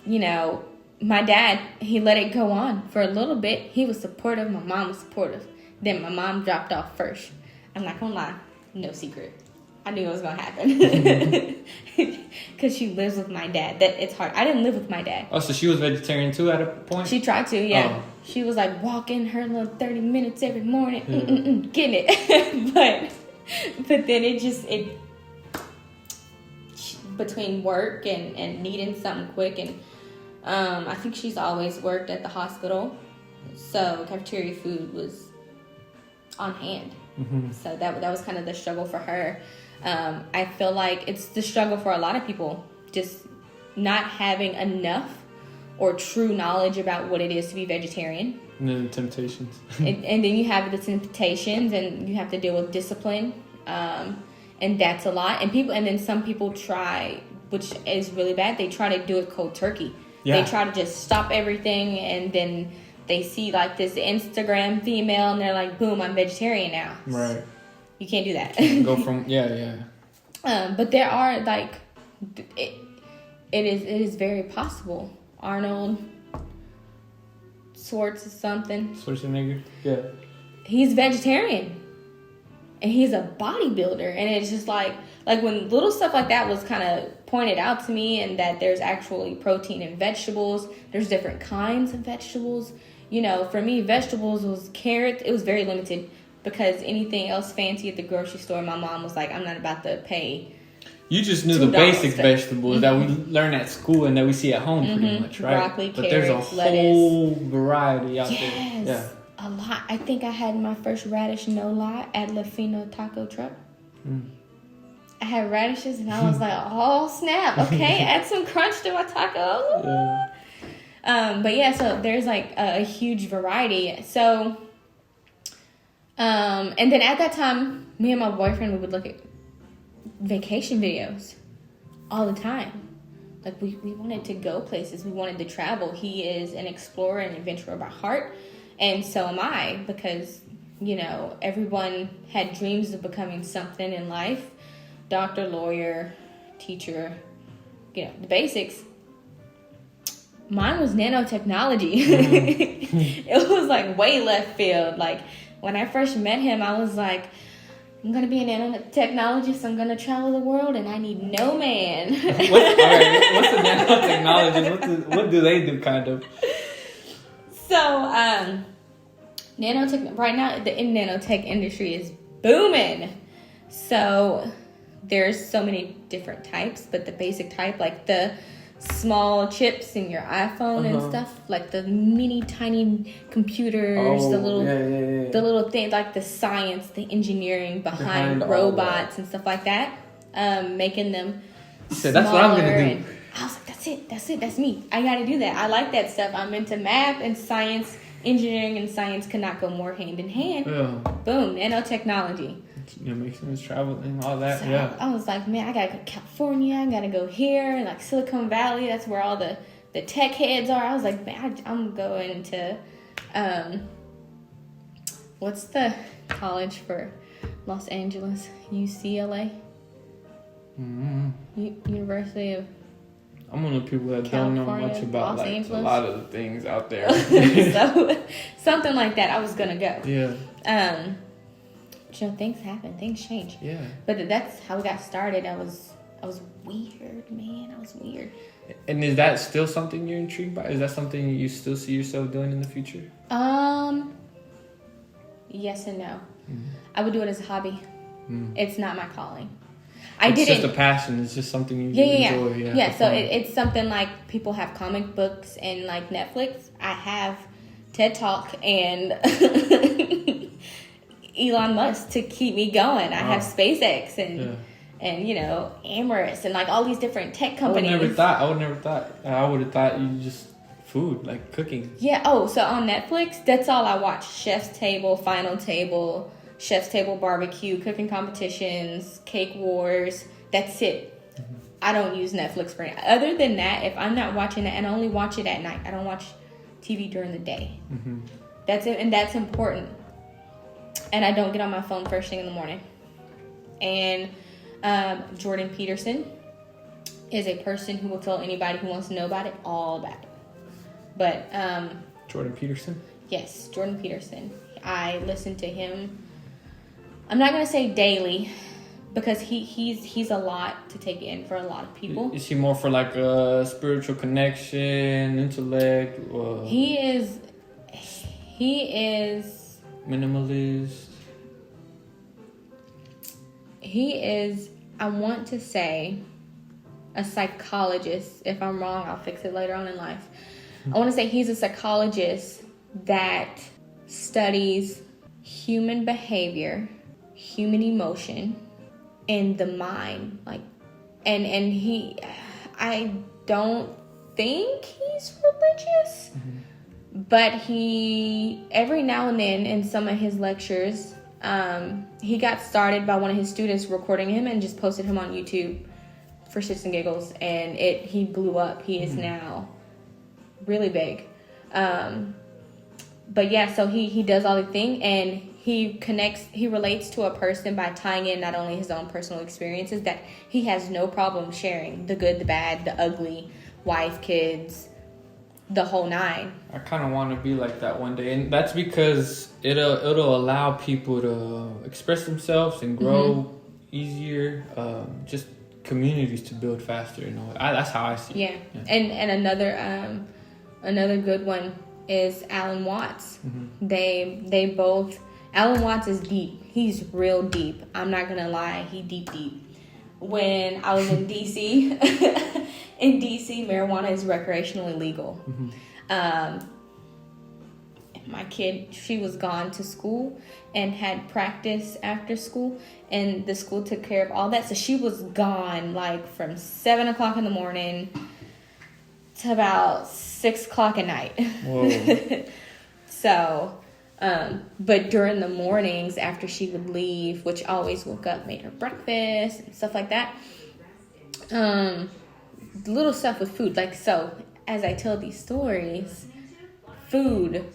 you know, my dad, he let it go on for a little bit. He was supportive. My mom was supportive. Then my mom dropped off first. I'm not gonna lie, no secret. I knew it was gonna happen because she lives with my dad. That it's hard. I didn't live with my dad. Oh, so she was vegetarian too at a point? She tried to, yeah. Oh. She was like walking her little 30 minutes every morning, getting it. but then it between work and needing something quick, and I think she's always worked at the hospital, so cafeteria food was on hand. So that was kind of the struggle for her. I feel like it's the struggle for a lot of people, just not having enough or true knowledge about what it is to be vegetarian. And then the temptations. and then you have the temptations, and you have to deal with discipline. And that's a lot. And then some people try, which is really bad, they try to do it cold turkey. Yeah. They try to just stop everything, and then they see, like, this Instagram female, and they're like, boom, I'm vegetarian now. Right. You can't do that. Go from, yeah. But there are, like, it is very possible. Arnold Schwarzenegger. Yeah. He's vegetarian. and he's a bodybuilder. And it's just like when little stuff like that was kind of pointed out to me, and that there's actually protein in vegetables. There's different kinds of vegetables. You know, for me, vegetables was carrots. It was very limited, because anything else fancy at the grocery store, my mom was like, I'm not about to pay. You just knew the basic vegetables that we learn at school and that we see at home pretty much, right? Broccoli, but carrots, there's a lettuce. whole variety out there. Yes, Yeah. a lot. I think I had my first radish, no lie, at La Fina taco truck. I had radishes, and I was like, oh, snap. Okay, add some crunch to my taco. Yeah. But yeah, so there's like a huge variety. So, and then at that time, me and my boyfriend, we would look at vacation videos all the time. Like we wanted to go places. We wanted to travel. He is an explorer and adventurer by heart. And so am I, because, you know, everyone had dreams of becoming something in life. Doctor, lawyer, teacher, you know, the basics. Mine was nanotechnology. It was like way left field. Like when I first met him, I was like, I'm going to be a nanotechnologist. I'm going to travel the world, and I need no man. What's the nanotechnology? What do they do, kind of? So, nanotech, right now, the nanotech industry is booming. So, there's so many different types, but the basic type, like the small chips in your iPhone and stuff, like the mini tiny computers, the little thing, like the science, the engineering behind robots and stuff like that, making them so that's what I'm gonna do. I was like, that's me. I gotta do that. I like that stuff. I'm into math and science. Engineering and science cannot go more hand in hand. Boom, nanotechnology. It makes sense, traveling, all that. So I was like, man, I gotta go to California. I gotta go here, like Silicon Valley. That's where all the tech heads are. I was like, man, I'm going to, what's the college for Los Angeles? UCLA? University of I'm one of the people that don't know much about like a lot of the things out there. So something like that. I was gonna go. Yeah. You know, things happen, things change. Yeah. But that's how we got started. I was weird, man. I was weird. And is that still something you're intrigued by? Is that something you still see yourself doing in the future? Yes and no. I would do it as a hobby. It's not my calling. It's just a passion. It's just something you enjoy. Yeah. So it's something like people have comic books and like Netflix. I have TED Talk and Elon Musk to keep me going. I have SpaceX and you know, Amorous and like all these different tech companies. I would never thought. I would have thought you just food, like cooking. Yeah. Oh, so on Netflix, that's all I watch. Chef's Table, Final Table, Chef's Table Barbecue, cooking competitions, cake wars. That's it. I don't use Netflix for it. Other than that, if I'm not watching that, and I only watch it at night. I don't watch TV during the day. That's it, and that's important. And I don't get on my phone first thing in the morning. And Jordan Peterson is a person who will tell anybody who wants to know about it all about it. But Jordan Peterson? Yes, Jordan Peterson. I listen to him. I'm not gonna say daily, because he's a lot to take in for a lot of people. Is he more for like a spiritual connection, intellect? He is minimalist. He is, I want to say, a psychologist. If I'm wrong, I'll fix it later on in life. I want to say he's a psychologist that studies human behavior, human emotion, and the mind. Like, and I don't think he's religious, but he, every now and then in some of his lectures, he got started by one of his students recording him and just posted him on YouTube for shits and giggles, and he blew up. He is now really big. But yeah, so he does all the thing, and he relates to a person by tying in not only his own personal experiences that he has no problem sharing, the good, the bad, the ugly, wife, kids, the whole nine. I kind of want to be like that one day, and that's because it'll allow people to express themselves and grow easier. Just communities to build faster. That's how I see it. Yeah. And another good one is Alan Watts. They both. Alan Watts is deep. He's real deep. I'm not gonna lie. He deep. When I was in DC, marijuana is recreationally legal. My kid, she was gone to school and had practice after school, and the school took care of all that. So she was gone like from 7 o'clock in the morning to about 6 o'clock at night. Whoa. So, but during the mornings after she would leave, which always woke up, made her breakfast and stuff like that. Little stuff with food, like, so as I tell these stories, food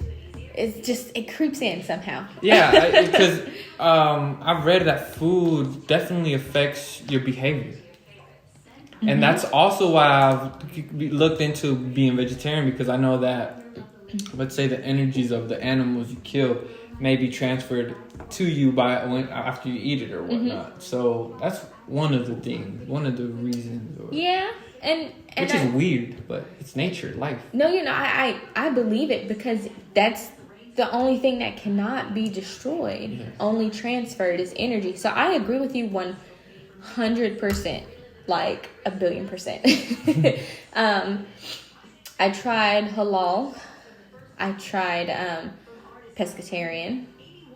is just, it creeps in somehow. Yeah, because I've read that food definitely affects your behavior. And that's also why I've looked into being vegetarian, because I know that, let's say, the energies of the animals you kill may be transferred to you after you eat it or whatnot. So that's one of the reasons. Yeah, which is weird, but it's nature, life. No, I believe it, because that's the only thing that cannot be destroyed, only transferred, is energy. So I agree with you 100%, like 1,000,000,000%. I tried halal. I tried pescatarian.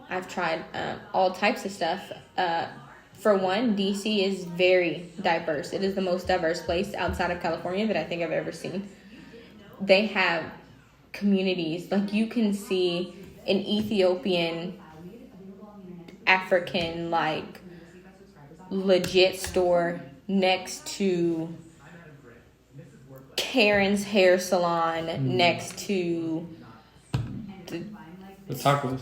I've tried all types of stuff. For one, DC is very diverse. It is the most diverse place outside of California that I think I've ever seen. They have communities, like you can see an Ethiopian, African, like legit store next to Karen's hair salon, next to the tacos.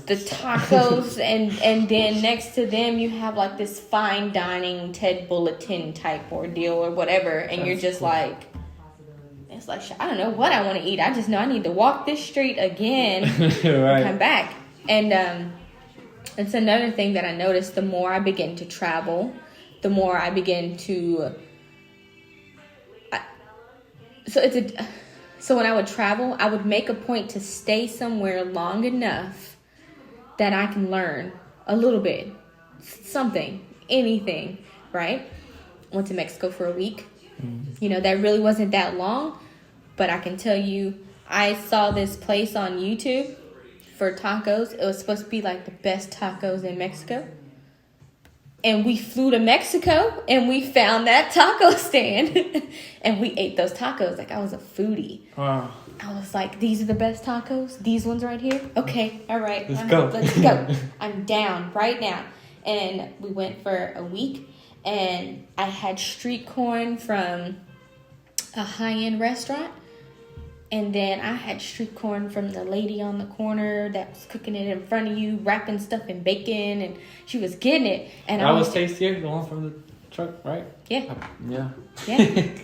The tacos, and then next to them you have like this fine dining Ted Bulletin type ordeal or whatever, and you're just like, it's like, I don't know what I want to eat. I just know I need to walk this street again and come back. And it's another thing that I noticed. The more I begin to travel, the more I begin to. So when I would travel, I would make a point to stay somewhere long enough that I can learn a little bit, something, anything, right? Went to Mexico for a week. That really wasn't that long, but I can tell you, I saw this place on YouTube for tacos. It was supposed to be like the best tacos in Mexico. And we flew to Mexico and we found that taco stand and we ate those tacos. Like, I was a foodie. Wow. I was like, these are the best tacos? These ones right here? Okay, all right. Let's go. Let's go. I'm down right now. And we went for a week, and I had street corn from a high-end restaurant. And then I had street corn from the lady on the corner that was cooking it in front of you, wrapping stuff in bacon, and she was getting it. And that was tastier, the one from the truck, right? Yeah. Yeah.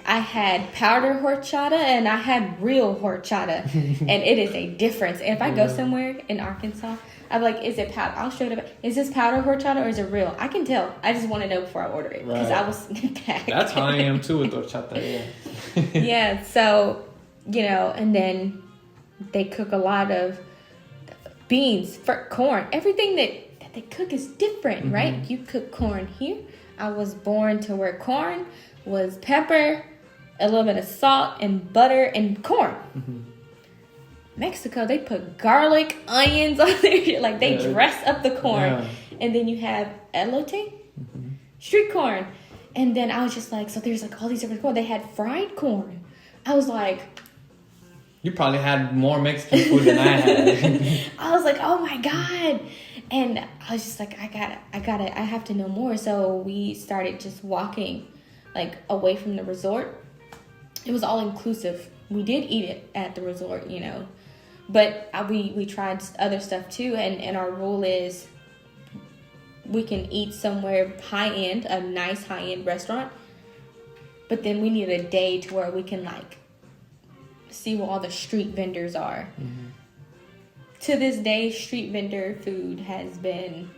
I had powder horchata and I had real horchata, and it is a difference. And if I go somewhere in Arkansas, I'm like, is it powder? I'll show it up. Is this powder horchata or is it real? I can tell. I just want to know before I order it, because I was back. That's how I am too with horchata. Yeah. Yeah. So. And then they cook a lot of beans, corn. Everything that they cook is different, right? You cook corn here. I was born to where corn was pepper, a little bit of salt and butter and corn. Mexico, they put garlic, onions on there. Like, they dress up the corn. Yeah. And then you have elote, street corn. And then I was just like, so there's like all these different corn. They had fried corn. I was like... You probably had more Mexican food than I had. I was like, oh my God. And I was just like, I have to know more. So we started just walking like away from the resort. It was all inclusive. We did eat it at the resort, but we tried other stuff too. And our rule is we can eat somewhere high-end, a nice high-end restaurant, but then we need a day to where we can like see where all the street vendors are. Mm-hmm. To this day, street vendor food has been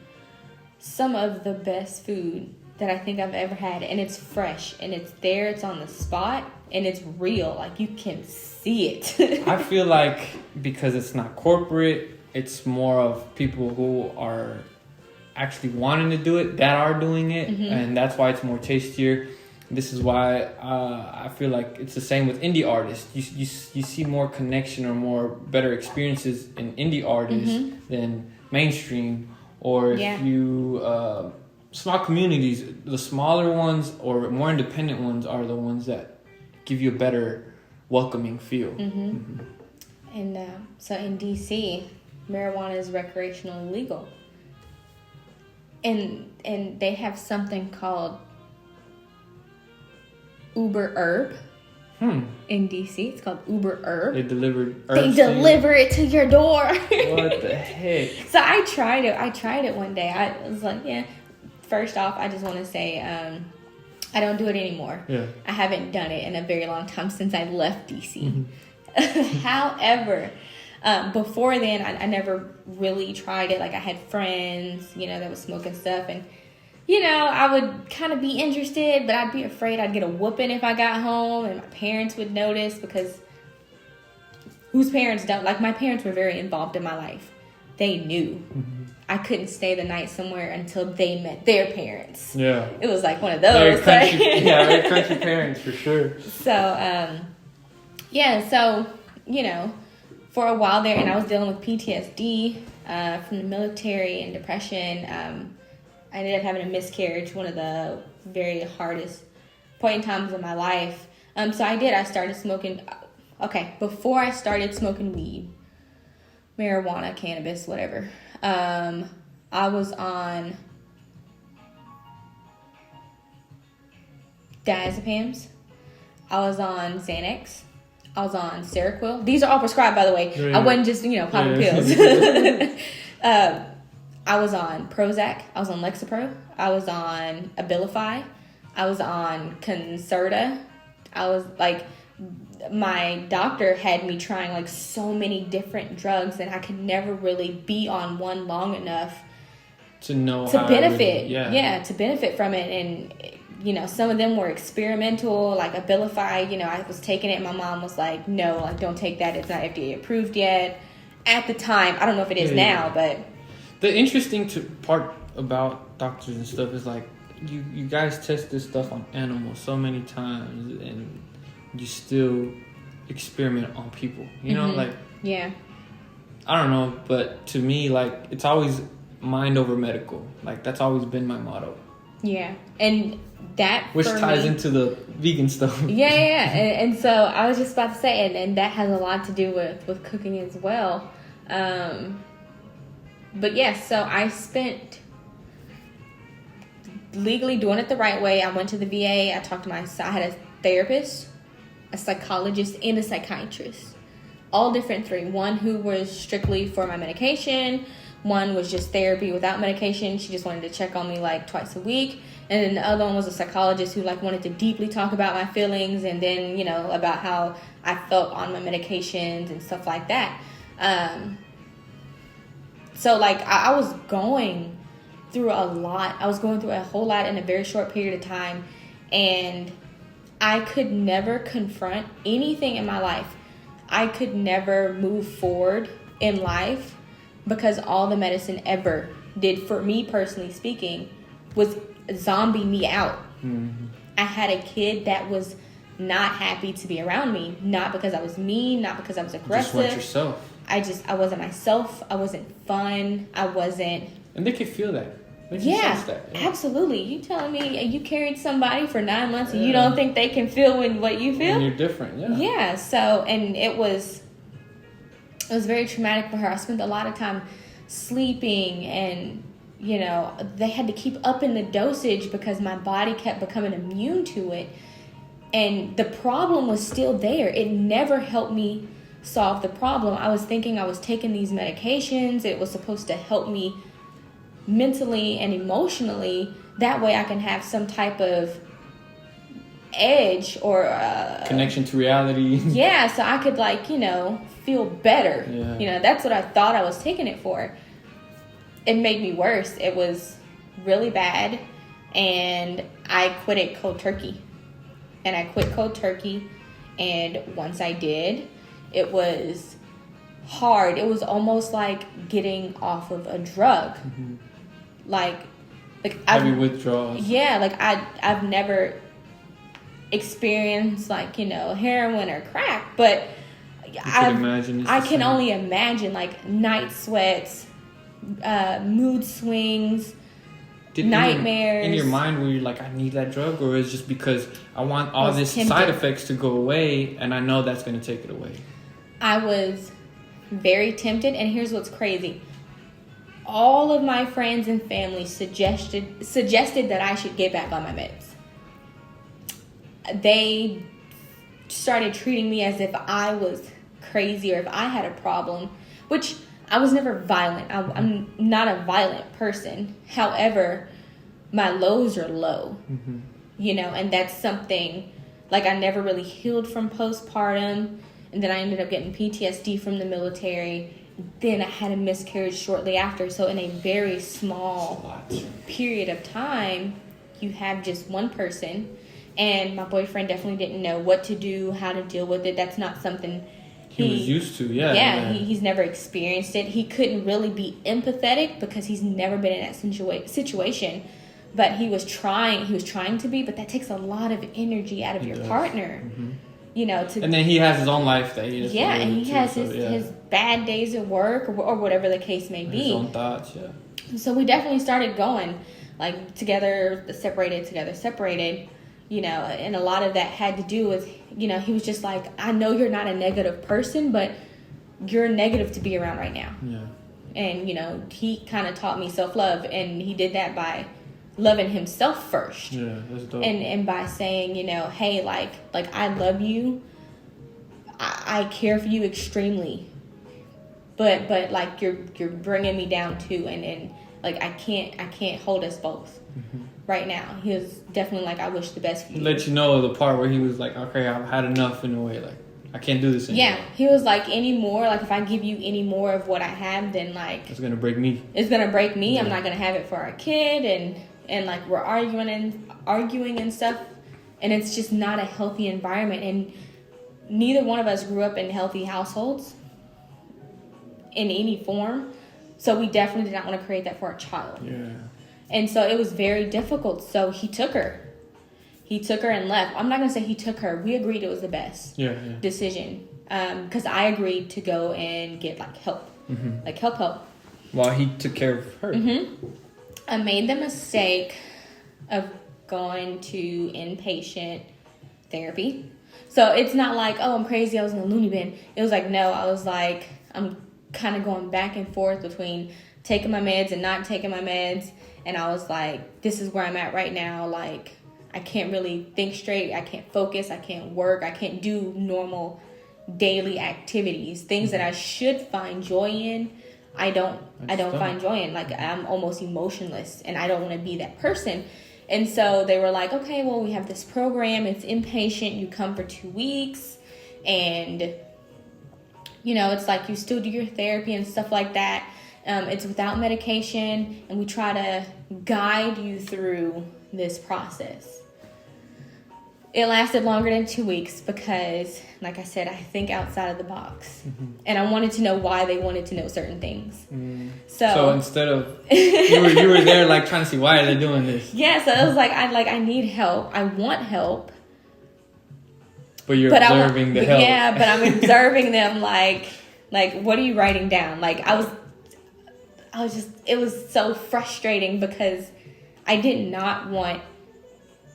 some of the best food that I think I've ever had. And it's fresh, and it's there, it's on the spot, and it's real. Like, you can see it. I feel like because it's not corporate, it's more of people who are actually wanting to do it, that are doing it, Mm-hmm. and that's why it's more tastier. This is why I feel like it's the same with indie artists. You see more connection or more better experiences in indie artists Mm-hmm. than mainstream. Or if Yeah. you small communities, the smaller ones or more independent ones are the ones that give you a better welcoming feel. Mm-hmm. Mm-hmm. And so in DC, marijuana is recreational illegal. And they have something called Uber Herb in DC. It's called Uber Herb. They delivered. They herbs to you? deliver it to your door. What the heck? So I tried it one day. I was like, yeah. First off, I just want to say I don't do it anymore. Yeah. I haven't done it in a very long time since I left DC. Mm-hmm. However, before then, I never really tried it. Like, I had friends, that was smoking stuff, and I would kind of be interested, but I'd be afraid I'd get a whooping if I got home, and my parents would notice, because whose parents don't? Like, my parents were very involved in my life. They knew. Mm-hmm. I couldn't stay the night somewhere until they met their parents. Yeah. It was like one of Very those. country, very country parents for sure. So, so, for a while there, and I was dealing with PTSD from the military and depression. I ended up having a miscarriage, one of the very hardest point in times of my life. So I started smoking. Okay, before I started smoking weed, marijuana, cannabis, whatever, I was on diazepams. I was on Xanax. I was on Seroquel. These are all prescribed, by the way. Yeah. I wasn't just, popping pills. I was on Prozac. I was on Lexapro. I was on Abilify. I was on Concerta. I was like, my doctor had me trying like so many different drugs, and I could never really be on one long enough to know to how benefit. Really, To benefit from it. And some of them were experimental, like Abilify. I was taking it, and my mom was like, no, like, don't take that, it's not FDA approved yet. At the time, I don't know if it is now, but the interesting part about doctors and stuff is like you guys test this stuff on animals so many times, and you still experiment on people. Like, yeah, I don't know, but to me, like, it's always mind over medical. Like, that's always been my motto. yeah, and that which for ties me, into the vegan stuff. yeah. And so I was just about to say, and that has a lot to do with cooking as well. But yes, so I spent legally doing it the right way. I went to the VA. I talked to I had a therapist, a psychologist, and a psychiatrist. All different three. One who was strictly for my medication. One was just therapy without medication. She just wanted to check on me like twice a week. And then the other one was a psychologist who like wanted to deeply talk about my feelings, and then, about how I felt on my medications and stuff like that. So like I was going through a lot. I was going through a whole lot in a very short period of time, and I could never confront anything in my life. I could never move forward in life because all the medicine ever did for me, personally speaking, was zombie me out. Mm-hmm. I had a kid that was not happy to be around me, not because I was mean, not because I was aggressive. Just want yourself. I wasn't myself. I wasn't fun. I wasn't. And they can feel that. They can sense that. Yeah. Absolutely. You telling me you carried somebody for 9 months and you don't think they can feel what you feel? And you're different, yeah. Yeah. So, and it was very traumatic for her. I spent a lot of time sleeping, and they had to keep upping the dosage because my body kept becoming immune to it, and the problem was still there. It never helped me solve the problem. I was thinking I was taking these medications. It was supposed to help me mentally and emotionally. That way I can have some type of edge or connection to reality. Yeah, so I could like, feel better. Yeah. That's what I thought I was taking it for. It made me worse. It was really bad, and I quit it cold turkey. And I quit cold turkey, and once I did, it was hard. It was almost like getting off of a drug. Mm-hmm. Like heavy withdrawals. Yeah, like I've never experienced like, heroin or crack, but I can only imagine like night sweats, mood swings, nightmares. In your mind, were you like, I need that drug, or is it just because I want all this tempted. Side effects to go away, and I know that's going to take it away? I was very tempted, and here's what's crazy. All of my friends and family suggested that I should get back on my meds. They started treating me as if I was crazy or if I had a problem, which I was never violent. I'm not a violent person. However, my lows are low, and that's something, like I never really healed from postpartum, and then I ended up getting PTSD from the military. Then I had a miscarriage shortly after. So in a very small period of time, you have just one person. And my boyfriend definitely didn't know what to do, how to deal with it. That's not something he was used to. He's never experienced it. He couldn't really be empathetic because he's never been in that situation. But he was trying to be, but that takes a lot of energy out of your partner. And then he has his own life that he has and he has his bad days at work or whatever the case may be. His own thoughts, So we definitely started going like together, separated, and a lot of that had to do with, he was just like, I know you're not a negative person, but you're negative to be around right now. Yeah. And, he kind of taught me self-love, and he did that by loving himself first. Yeah, that's dope. And by saying, hey, like I love you. I care for you extremely. But like you're bringing me down too, and like I can't hold us both right now. He was definitely like, I wish the best for you. Let you know the part where he was like, okay, I've had enough in a way, like I can't do this anymore. Yeah, he was like, any more, like if I give you any more of what I have, then like it's gonna break me. It's gonna break me. Yeah. I'm not gonna have it for our kid, and like we're arguing and stuff, and it's just not a healthy environment. And neither one of us grew up in healthy households in any form, so we definitely did not want to create that for our child. Yeah. And so it was very difficult. So he took her and left. I'm not gonna say he took her. We agreed it was the best decision, because I agreed to go and get like help, like help. While he took care of her. I made the mistake of going to inpatient therapy. So it's not like, oh, I'm crazy, I was in a loony bin. It was like, no, I was like, I'm kind of going back and forth between taking my meds and not taking my meds. And I was like, this is where I'm at right now. Like, I can't really think straight. I can't focus. I can't work. I can't do normal daily activities. Things that I should find joy in, I don't find joy in. Like, I'm almost emotionless, and I don't want to be that person. And so they were like, okay, well, we have this program. It's inpatient. You come for 2 weeks, and, it's like you still do your therapy and stuff like that. It's without medication, and we try to guide you through this process. It lasted longer than 2 weeks because, like I said, I think outside of the box. And I wanted to know why they wanted to know certain things. So instead of you were there like trying to see why are they doing this. Yeah, so it was like I need help. I want help. But you're observing the help. Yeah, but I'm observing them like what are you writing down? Like I was just, it was so frustrating because I did not want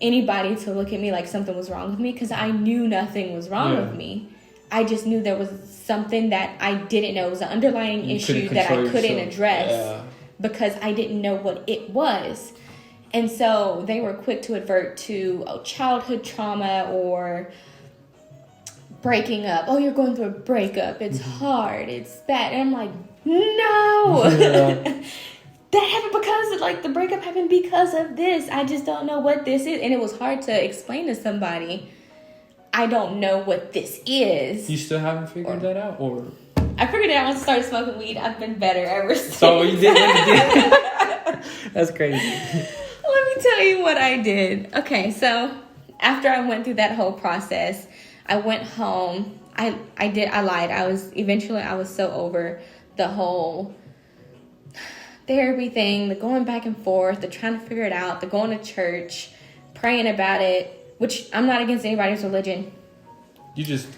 anybody to look at me like something was wrong with me, because I knew nothing was wrong with me. I just knew there was something that I didn't know. It was an underlying issue that I couldn't address because I didn't know what it was. And so they were quick to advert to childhood trauma or breaking up. Oh, you're going through a breakup. It's hard. It's bad. And I'm like, no. that happened because of, like, the breakup happened because of this. I just don't know what this is. And it was hard to explain to somebody, I don't know what this is. You still haven't figured that out? Or I figured it out once I started smoking weed. I've been better ever since. So you did what you did. That's crazy. Let me tell you what I did. Okay, so after I went through that whole process, I went home. I lied. I was so over the whole therapy thing, the going back and forth, the trying to figure it out, the going to church, praying about it, which I'm not against anybody's religion. You just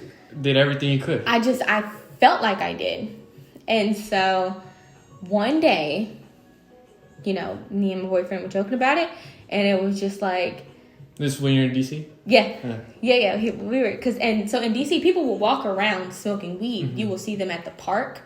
did everything you could. I felt like I did. And so one day, you know, me and my boyfriend were joking about it, and it was just like... This is when you're in D.C.? Yeah. We were... So in D.C., people will walk around smoking weed. Mm-hmm. You will see them at the park.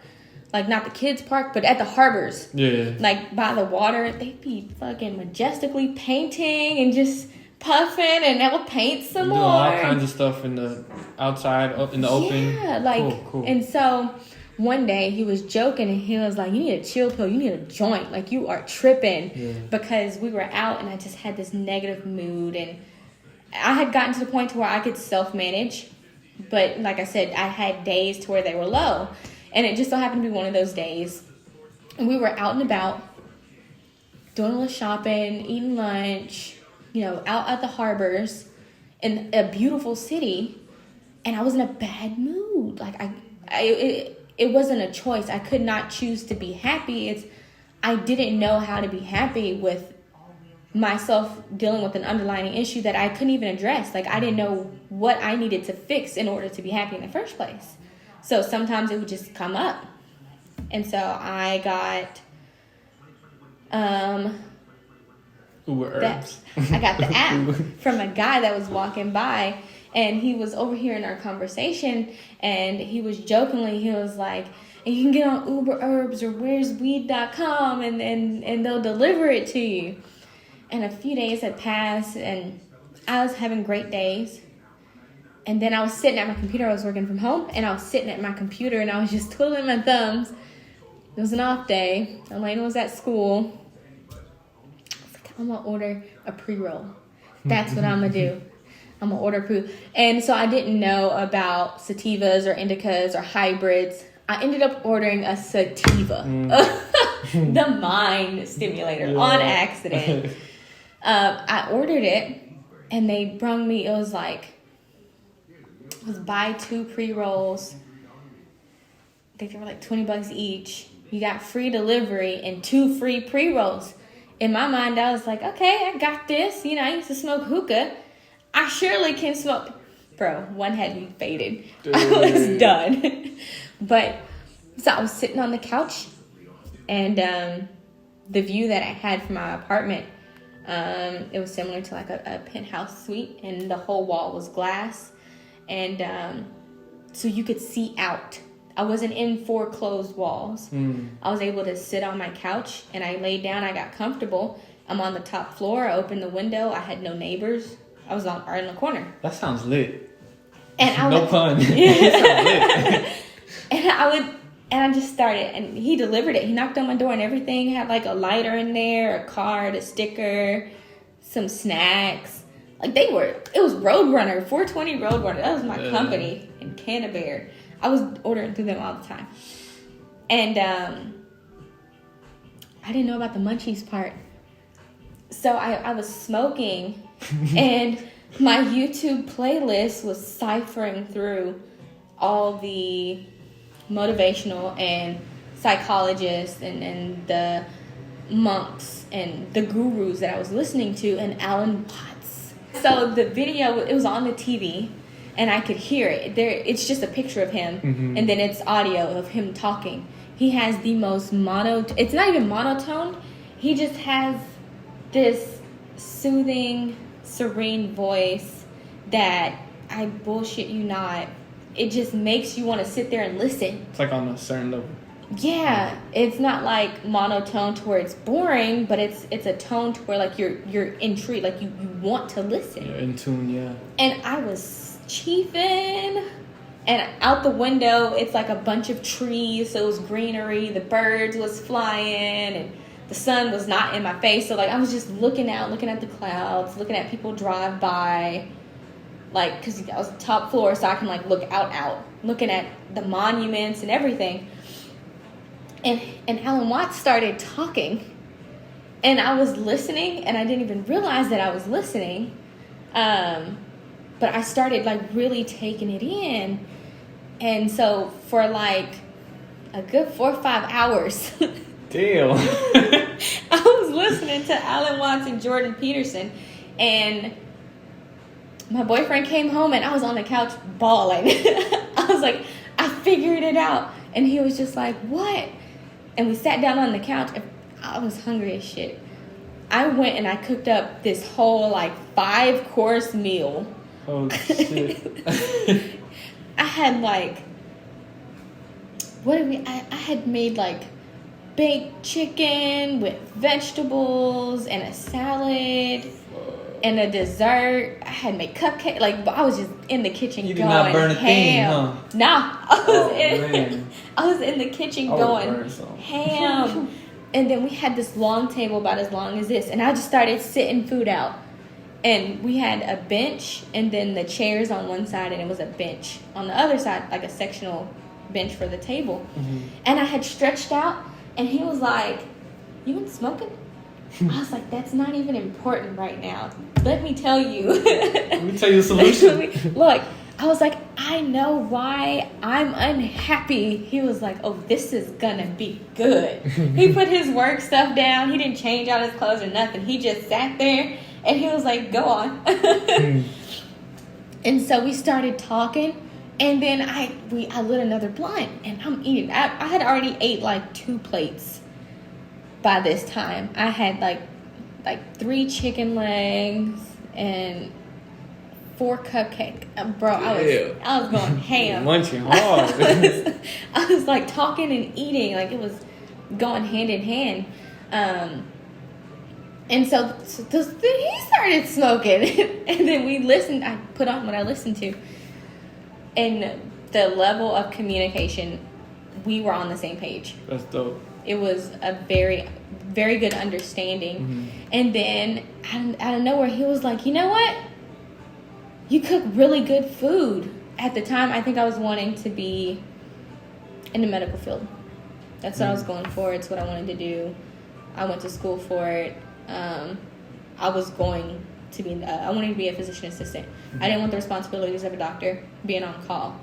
Like, not the kids' park, but at the harbors. Yeah. Like, by the water, they'd be fucking majestically painting and just puffing, and they would paint some more. Doing all kinds of stuff in the outside, in the open. Yeah, like... Cool. And so... One day he was joking and he was like, you need a chill pill, you need a joint, like you are tripping. Yeah. Because we were out and I just had this negative mood, and I had gotten to the point to where I could self-manage, but like I said, I had days to where they were low, and it just so happened to be one of those days. And we were out and about doing a little shopping, eating lunch, you know, out at the harbors in a beautiful city, and I was in a bad mood. Like it wasn't a choice. I could not choose to be happy. I didn't know how to be happy with myself dealing with an underlying issue that I couldn't even address. Like, I didn't know what I needed to fix in order to be happy in the first place. So sometimes it would just come up. And so I got Uber Herbs. I got the app from a guy that was walking by, and he was overhearing our conversation, and he was he was like, and you can get on Uber Herbs or where'sweed.com, and they'll deliver it to you. And a few days had passed, and I was having great days. And then I was sitting at my computer. I was working from home, and I was sitting at my computer, and I was just twiddling my thumbs. It was an off day. Elena was at school. I was like, I'm going to order a pre-roll. That's what I'm going to do. I'm going to order pre. And so I didn't know about sativas or indicas or hybrids. I ended up ordering a sativa. The mind stimulator on accident. I ordered it, and they brung me, it was buy 2 pre-rolls. I think they were like $20 each. You got free delivery and 2 free pre-rolls. In my mind, I was like, okay, I got this. You know, I used to smoke hookah. I surely can smoke. Bro, one had me faded. Dude. I was done. But, so I was sitting on the couch, and the view that I had from my apartment, it was similar to like a penthouse suite, and the whole wall was glass. And so you could see out. I wasn't in 4 closed walls. I was able to sit on my couch, and I laid down. I got comfortable. I'm on the top floor. I opened the window. I had no neighbors. I was right in the corner. That sounds lit. And no pun. It sounds lit. And I just started, and he delivered it. He knocked on my door and everything. Had like a lighter in there, a card, a sticker, some snacks. Like it was Roadrunner, 420 Roadrunner. That was my company in Canterbury. I was ordering through them all the time. And I didn't know about the munchies part. So I was smoking, and my YouTube playlist was ciphering through all the motivational and psychologists and the monks and the gurus that I was listening to, and Alan Watts. So the video, it was on the TV, and I could hear it. It's just a picture of him, and then it's audio of him talking. He has the most it's not even monotone. He just has this soothing, serene voice that, I bullshit you not, it just makes you want to sit there and listen. It's like on a certain level. Yeah, it's not like monotone to where it's boring, but it's a tone to where like you're intrigued, like you want to listen. You're in tune, yeah. And I was chiefing, and out the window it's like a bunch of trees, so it was greenery, the birds was flying, and the sun was not in my face. So, like, I was just looking out, looking at the clouds, looking at people drive by. Like, because I was top floor, so I can, like, look out, looking at the monuments and everything. And Alan Watts started talking. And I was listening, and I didn't even realize that I was listening. But I started, like, really taking it in. And so for, like, a good 4 or 5 hours... Damn. I was listening to Alan Watts and Jordan Peterson, and my boyfriend came home, and I was on the couch bawling. I was like, I figured it out. And he was just like, what? And we sat down on the couch, and I was hungry as shit. I went and I cooked up this whole, like, 5-course meal. Oh, shit. I had, like, I had made, like, baked chicken with vegetables and a salad and a dessert. I had made cupcakes. Like, I was just in the kitchen you going did not burn a thing, ham. huh? Nah. I was in the kitchen going ham. And then we had this long table about as long as this. And I just started sitting food out. And we had a bench and then the chairs on one side, and it was a bench on the other side, like a sectional bench for the table. Mm-hmm. And I had stretched out. And he was like, you been smoking? I was like, that's not even important right now. Let me tell you. Let me tell you the solution. Look, I was like, I know why I'm unhappy. He was like, oh, this is gonna be good. He put his work stuff down. He didn't change out his clothes or nothing. He just sat there and he was like, go on. And so we started talking. And then I lit another blunt, and I'm eating. I had already ate, like, 2 plates by this time. I had, like 3 chicken legs and 4 cupcakes. Bro, I was going ham. Munching hard. I was, like, talking and eating. Like, it was going hand in hand. And so then he started smoking. And then we listened. I put on what I listened to. And the level of communication, we were on the same page. That's dope. It was a very, very good understanding. Mm-hmm. And then out of nowhere, he was like, you know what? You cook really good food. At the time, I think I was wanting to be in the medical field. That's what I was going for. It's what I wanted to do. I went to school for it. I was going to be, I wanted to be a physician assistant. I didn't want the responsibilities of a doctor, being on call.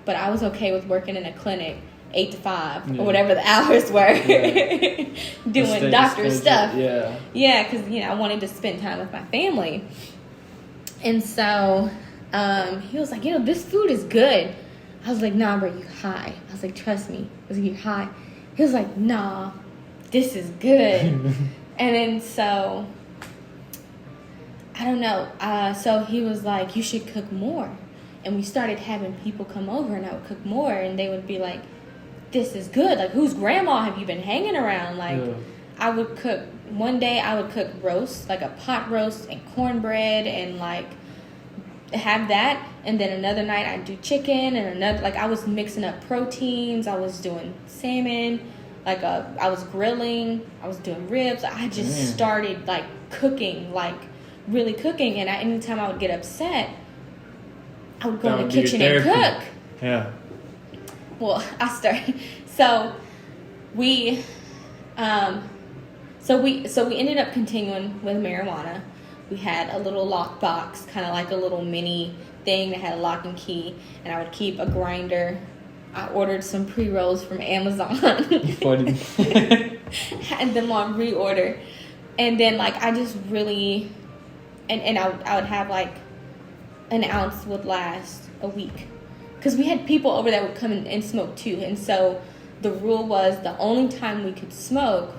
But I was okay with working in a clinic 8 to 5 or whatever the hours were, doing doctor stuff. Yeah, because, I wanted to spend time with my family. And so he was like, this food is good. I was like, nah, bro, you high. I was like, trust me. I was like, you high? He was like, nah, this is good. And then so... I don't know. So he was like, you should cook more. And we started having people come over, and I would cook more, and they would be like, this is good. Like, whose grandma have you been hanging around? Like, I would cook, one day I would cook roast, like a pot roast and cornbread, and like have that. And then another night I'd do chicken, and another, like I was mixing up proteins. I was doing salmon, like I was grilling. I was doing ribs. I just started like cooking, like really cooking. And anytime I would get upset, I would go in the kitchen and cook. Yeah. Well, I started. So we ended up continuing with marijuana. We had a little lock box, kind of like a little mini thing that had a lock and key, and I would keep a grinder. I ordered some pre-rolls from Amazon. Funny. Had them on reorder. And then like I just really and I would have like an ounce would last a week. Because we had people over that would come in and smoke too. And so the rule was the only time we could smoke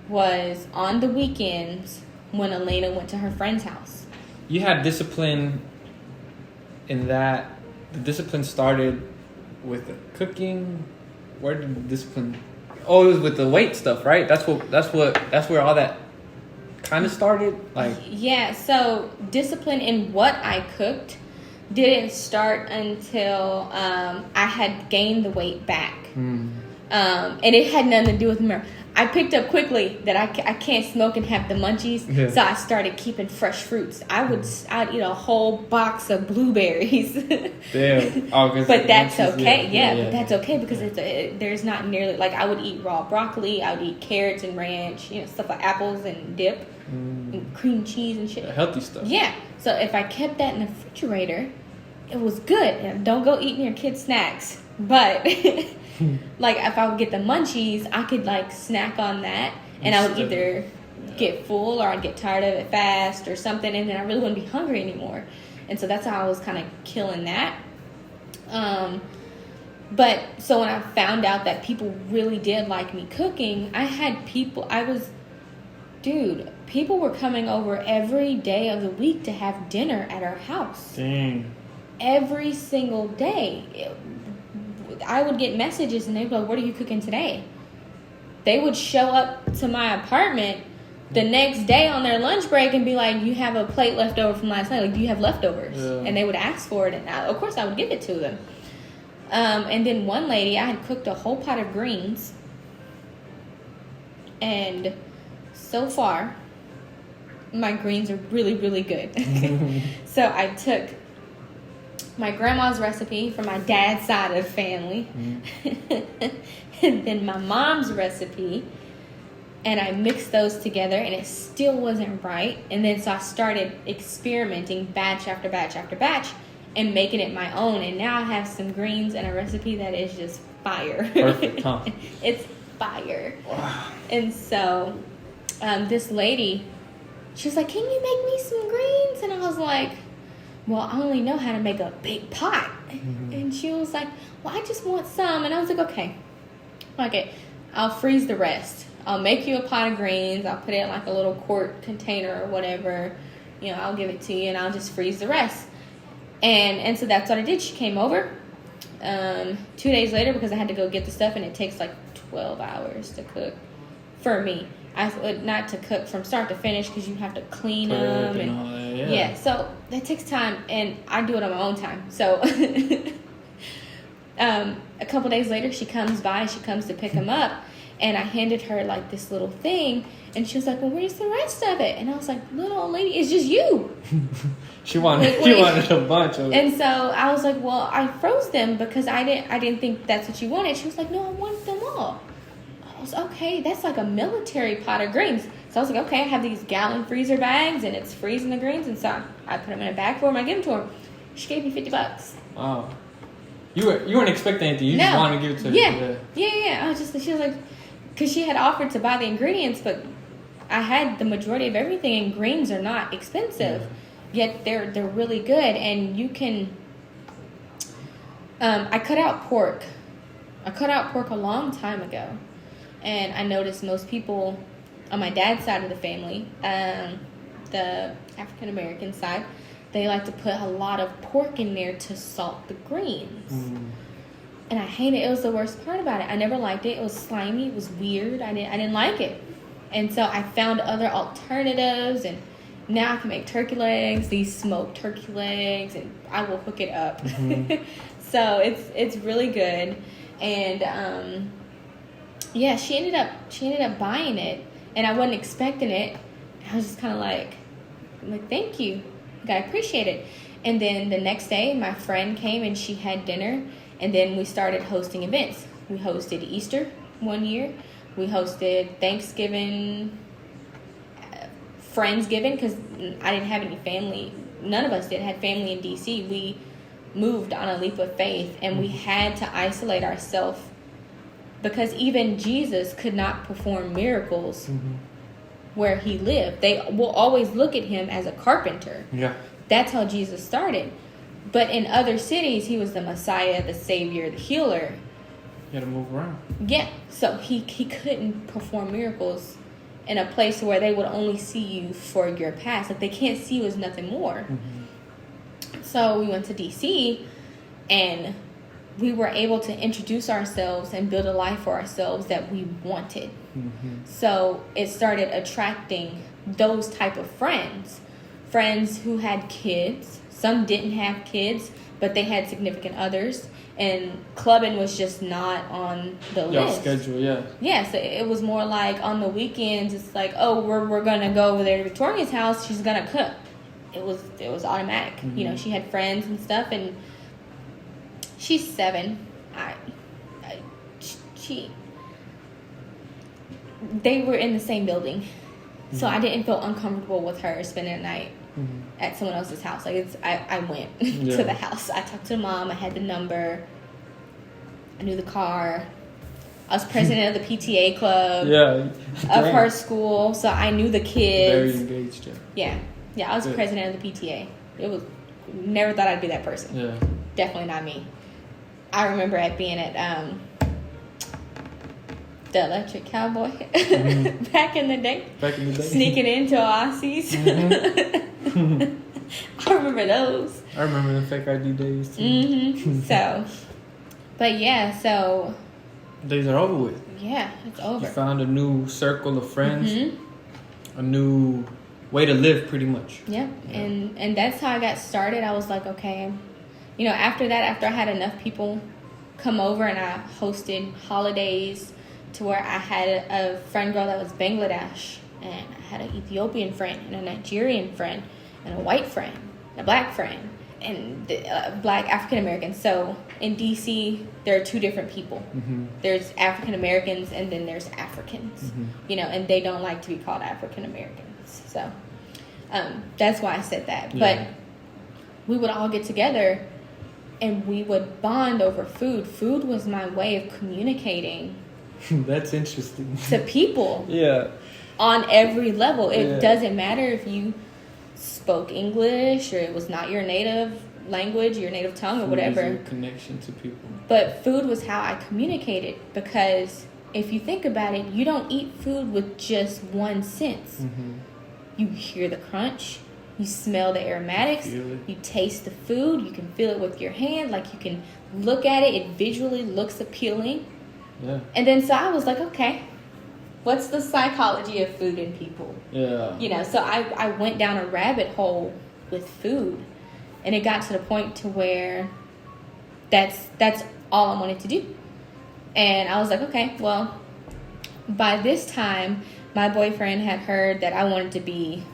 was on the weekends when Elena went to her friend's house. You had discipline in that. The discipline started with the cooking. Where did the discipline? Oh, it was with the weight stuff, right? That's where all that kind of started. Like, yeah. So discipline in what I cooked didn't start until I had gained the weight back. And it had nothing to do with marijuana. I picked up quickly that I can't smoke and have the munchies, so I started keeping fresh fruits. I'd eat a whole box of blueberries. Damn. Oh, but that's okay. But that's okay because there's not nearly like I would eat raw broccoli. I would eat carrots and ranch, stuff like apples and dip, and cream cheese and shit. Healthy stuff. Yeah. So if I kept that in the refrigerator, it was good. And don't go eating your kids' snacks, but. Like if I would get the munchies, I could like snack on that, and I would either get full or I'd get tired of it fast or something, and then I really wouldn't be hungry anymore. And so that's how I was kind of killing that. But so when I found out that people really did like me cooking, people were coming over every day of the week to have dinner at our house. Dang. Every single day. I would get messages and they'd be like, "What are you cooking today?" They would show up to my apartment the next day on their lunch break and be like, "You have a plate left over from last night. Like, do you have leftovers?" Yeah. And they would ask for it, and of course I would give it to them. And then one lady, I had cooked a whole pot of greens, and so far, my greens are really, really good. So I took my grandma's recipe from my dad's side of the family, and then my mom's recipe, and I mixed those together, and it still wasn't right. And then so I started experimenting batch after batch after batch and making it my own, and now I have some greens and a recipe that is just fire. Perfect, huh? It's fire. Wow. And so this lady, she was like, "Can you make me some greens?" And I was like, "Well, I only know how to make a big pot." And she was like, "Well, I just want some." And I was like, okay, I'll freeze the rest. I'll make you a pot of greens. I'll put it in like a little quart container or whatever. I'll give it to you, and I'll just freeze the rest. And so that's what I did. She came over 2 days later because I had to go get the stuff, and it takes like 12 hours to cook for me. Not to cook from start to finish because you have to clean them and all that, so that takes time, and I do it on my own time. So a couple days later, she comes to pick them up, and I handed her like this little thing, and she was like, "Well, where's the rest of it?" And I was like, "Little old lady, it's just you." She wanted a bunch of it. And so I was like, "Well, I froze them because I didn't think that's what you wanted." She was like, "No, I want them all." I was okay, that's like a military pot of greens. So I was like, okay, I have these gallon freezer bags, and it's freezing the greens, and so I put them in a bag for her, and I give them to her. She gave me $50. Wow. You weren't expecting anything. You just wanted to give it to her. Yeah. She was like, because she had offered to buy the ingredients, but I had the majority of everything, and greens are not expensive, yet they're really good, and you can. I cut out pork. A long time ago. And I noticed most people on my dad's side of the family, the African American side, they like to put a lot of pork in there to salt the greens. And I hate it. It was the worst part about it. I never liked it. It was slimy. It was weird. I didn't like it. And so I found other alternatives, and now I can make turkey legs, these smoked turkey legs, and I will hook it up. So it's really good. And yeah, she ended up buying it, and I wasn't expecting it. I was just kind of like, thank you, I appreciate it. And then the next day, my friend came and she had dinner, and then we started hosting events. We hosted Easter one year. We hosted Thanksgiving, Friendsgiving, because I didn't have any family. None of us had family in D.C. We moved on a leap of faith, and we had to isolate ourselves because even Jesus could not perform miracles where he lived. They will always look at him as a carpenter. Yeah. That's how Jesus started. But in other cities, he was the Messiah, the Savior, the healer. You had to move around. Yeah. So he couldn't perform miracles in a place where they would only see you for your past. Like, they can't see you as nothing more. So we went to D.C., and we were able to introduce ourselves and build a life for ourselves that we wanted. So it started attracting those type of friends friends who had kids. Some didn't have kids, but they had significant others. And clubbing was just not on the list. Schedule, yeah. Yeah, so it was more like on the weekends, it's like, oh, we're going to go over there to Victoria's house. She's going to cook. It was automatic. Mm-hmm. You know, she had friends and stuff, and she's 7. They were in the same building, so I didn't feel uncomfortable with her spending the night at someone else's house. Like I went to the house. I talked to the mom. I had the number. I knew the car. I was president of the PTA club of her school, so I knew the kids. Very engaged. Yeah. I was president of the PTA. It was never thought I'd be that person. Yeah, definitely not me. I remember being at the Electric Cowboy back in the day. Sneaking into Aussies. I remember those. I remember the fake ID days too. So, but yeah, so days are over with. Yeah, it's over. You found a new circle of friends, a new way to live, pretty much. Yep, yeah. And that's how I got started. I was like, okay, you know, after that, after I had enough people come over and I hosted holidays to where I had a friend girl that was Bangladesh, and I had an Ethiopian friend and a Nigerian friend and a white friend, a black friend, and black African Americans. So in DC, there are 2 different people. There's African Americans and then there's Africans, you know, and they don't like to be called African Americans. So that's why I said that. But we would all get together and we would bond over food. Food was my way of communicating. That's interesting. To people. Yeah. On every level. It doesn't matter if you spoke English or it was not your native language, your native tongue, or whatever. Food is your connection to people. But food was how I communicated, because if you think about it, you don't eat food with just one sense. You hear the crunch, you smell the aromatics, you taste the food, you can feel it with your hand, like you can look at it, it visually looks appealing. Yeah. And then so I was like, okay, what's the psychology of food in people? Yeah. You know, so I went down a rabbit hole with food, and it got to the point to where that's all I wanted to do. And I was like, okay, well, by this time, my boyfriend had heard that I wanted to be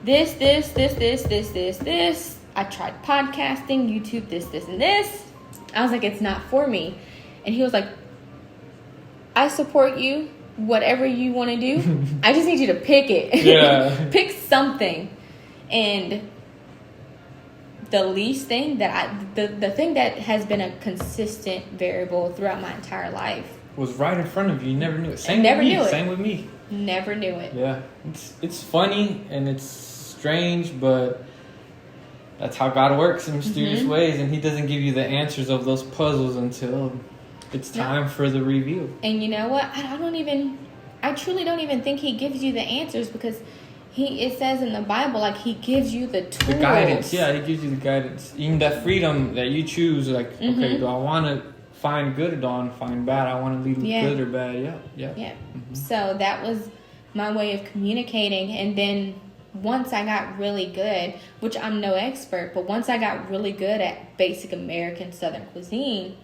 this. I tried podcasting, YouTube, this, and this. I was like, it's not for me. And he was like, I support you, whatever you want to do. I just need you to pick it. Yeah. Pick something. And the least thing the thing that has been a consistent variable throughout my entire life was right in front of you. You never knew it. Same with me. Never knew it. Yeah. It's funny and it's strange, but that's how God works in mysterious ways, and He doesn't give you the answers of those puzzles until it's time for the reveal. And you know what? I truly don't even think He gives you the answers, because it says in the Bible, like, He gives you the tools. The guidance, He gives you the guidance. Even that freedom that you choose, like, okay, do I want to find good or do I want to find bad? I want to lead with good or bad. Yeah. So that was my way of communicating. And then once I got really good, which I'm no expert, but once I got really good at basic American Southern cuisine,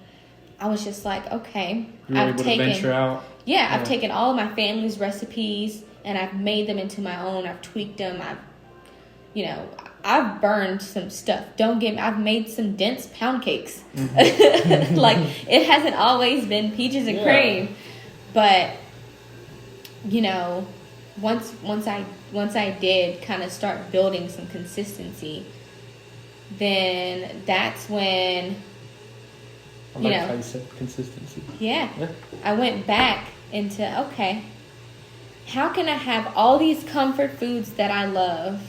I was just like, okay, I've venture out. I've taken all of my family's recipes and I've made them into my own. I've tweaked them. I've burned some stuff. I've made some dense pound cakes. Like, it hasn't always been peaches and cream, but once I did kind of start building some consistency, then that's when I like how you said consistency. Yeah. I went back into, okay, how can I have all these comfort foods that I love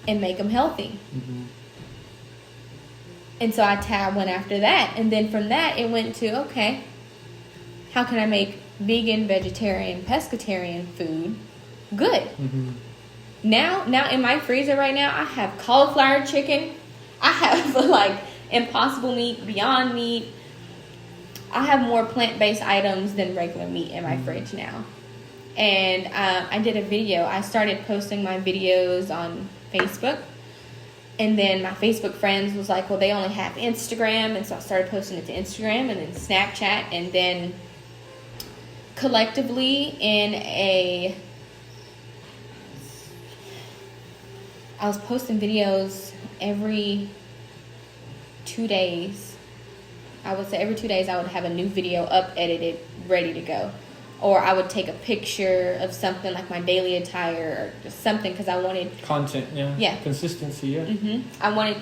and make them healthy? And so I went after that. And then from that, it went to, okay, how can I make vegan, vegetarian, pescatarian food good? Now in my freezer right now, I have cauliflower chicken. I have, like, Impossible meat, Beyond Meat. I have more plant-based items than regular meat in my fridge now. And I did a video. I started posting my videos on Facebook. And then my Facebook friends was like, well, they only have Instagram. And so I started posting it to Instagram and then Snapchat. And then collectively I was posting videos every 2 days. I would say every 2 days I would have a new video up, edited, ready to go. Or I would take a picture of something like my daily attire or just something because I wanted... Content, yeah. Consistency, yeah. I wanted,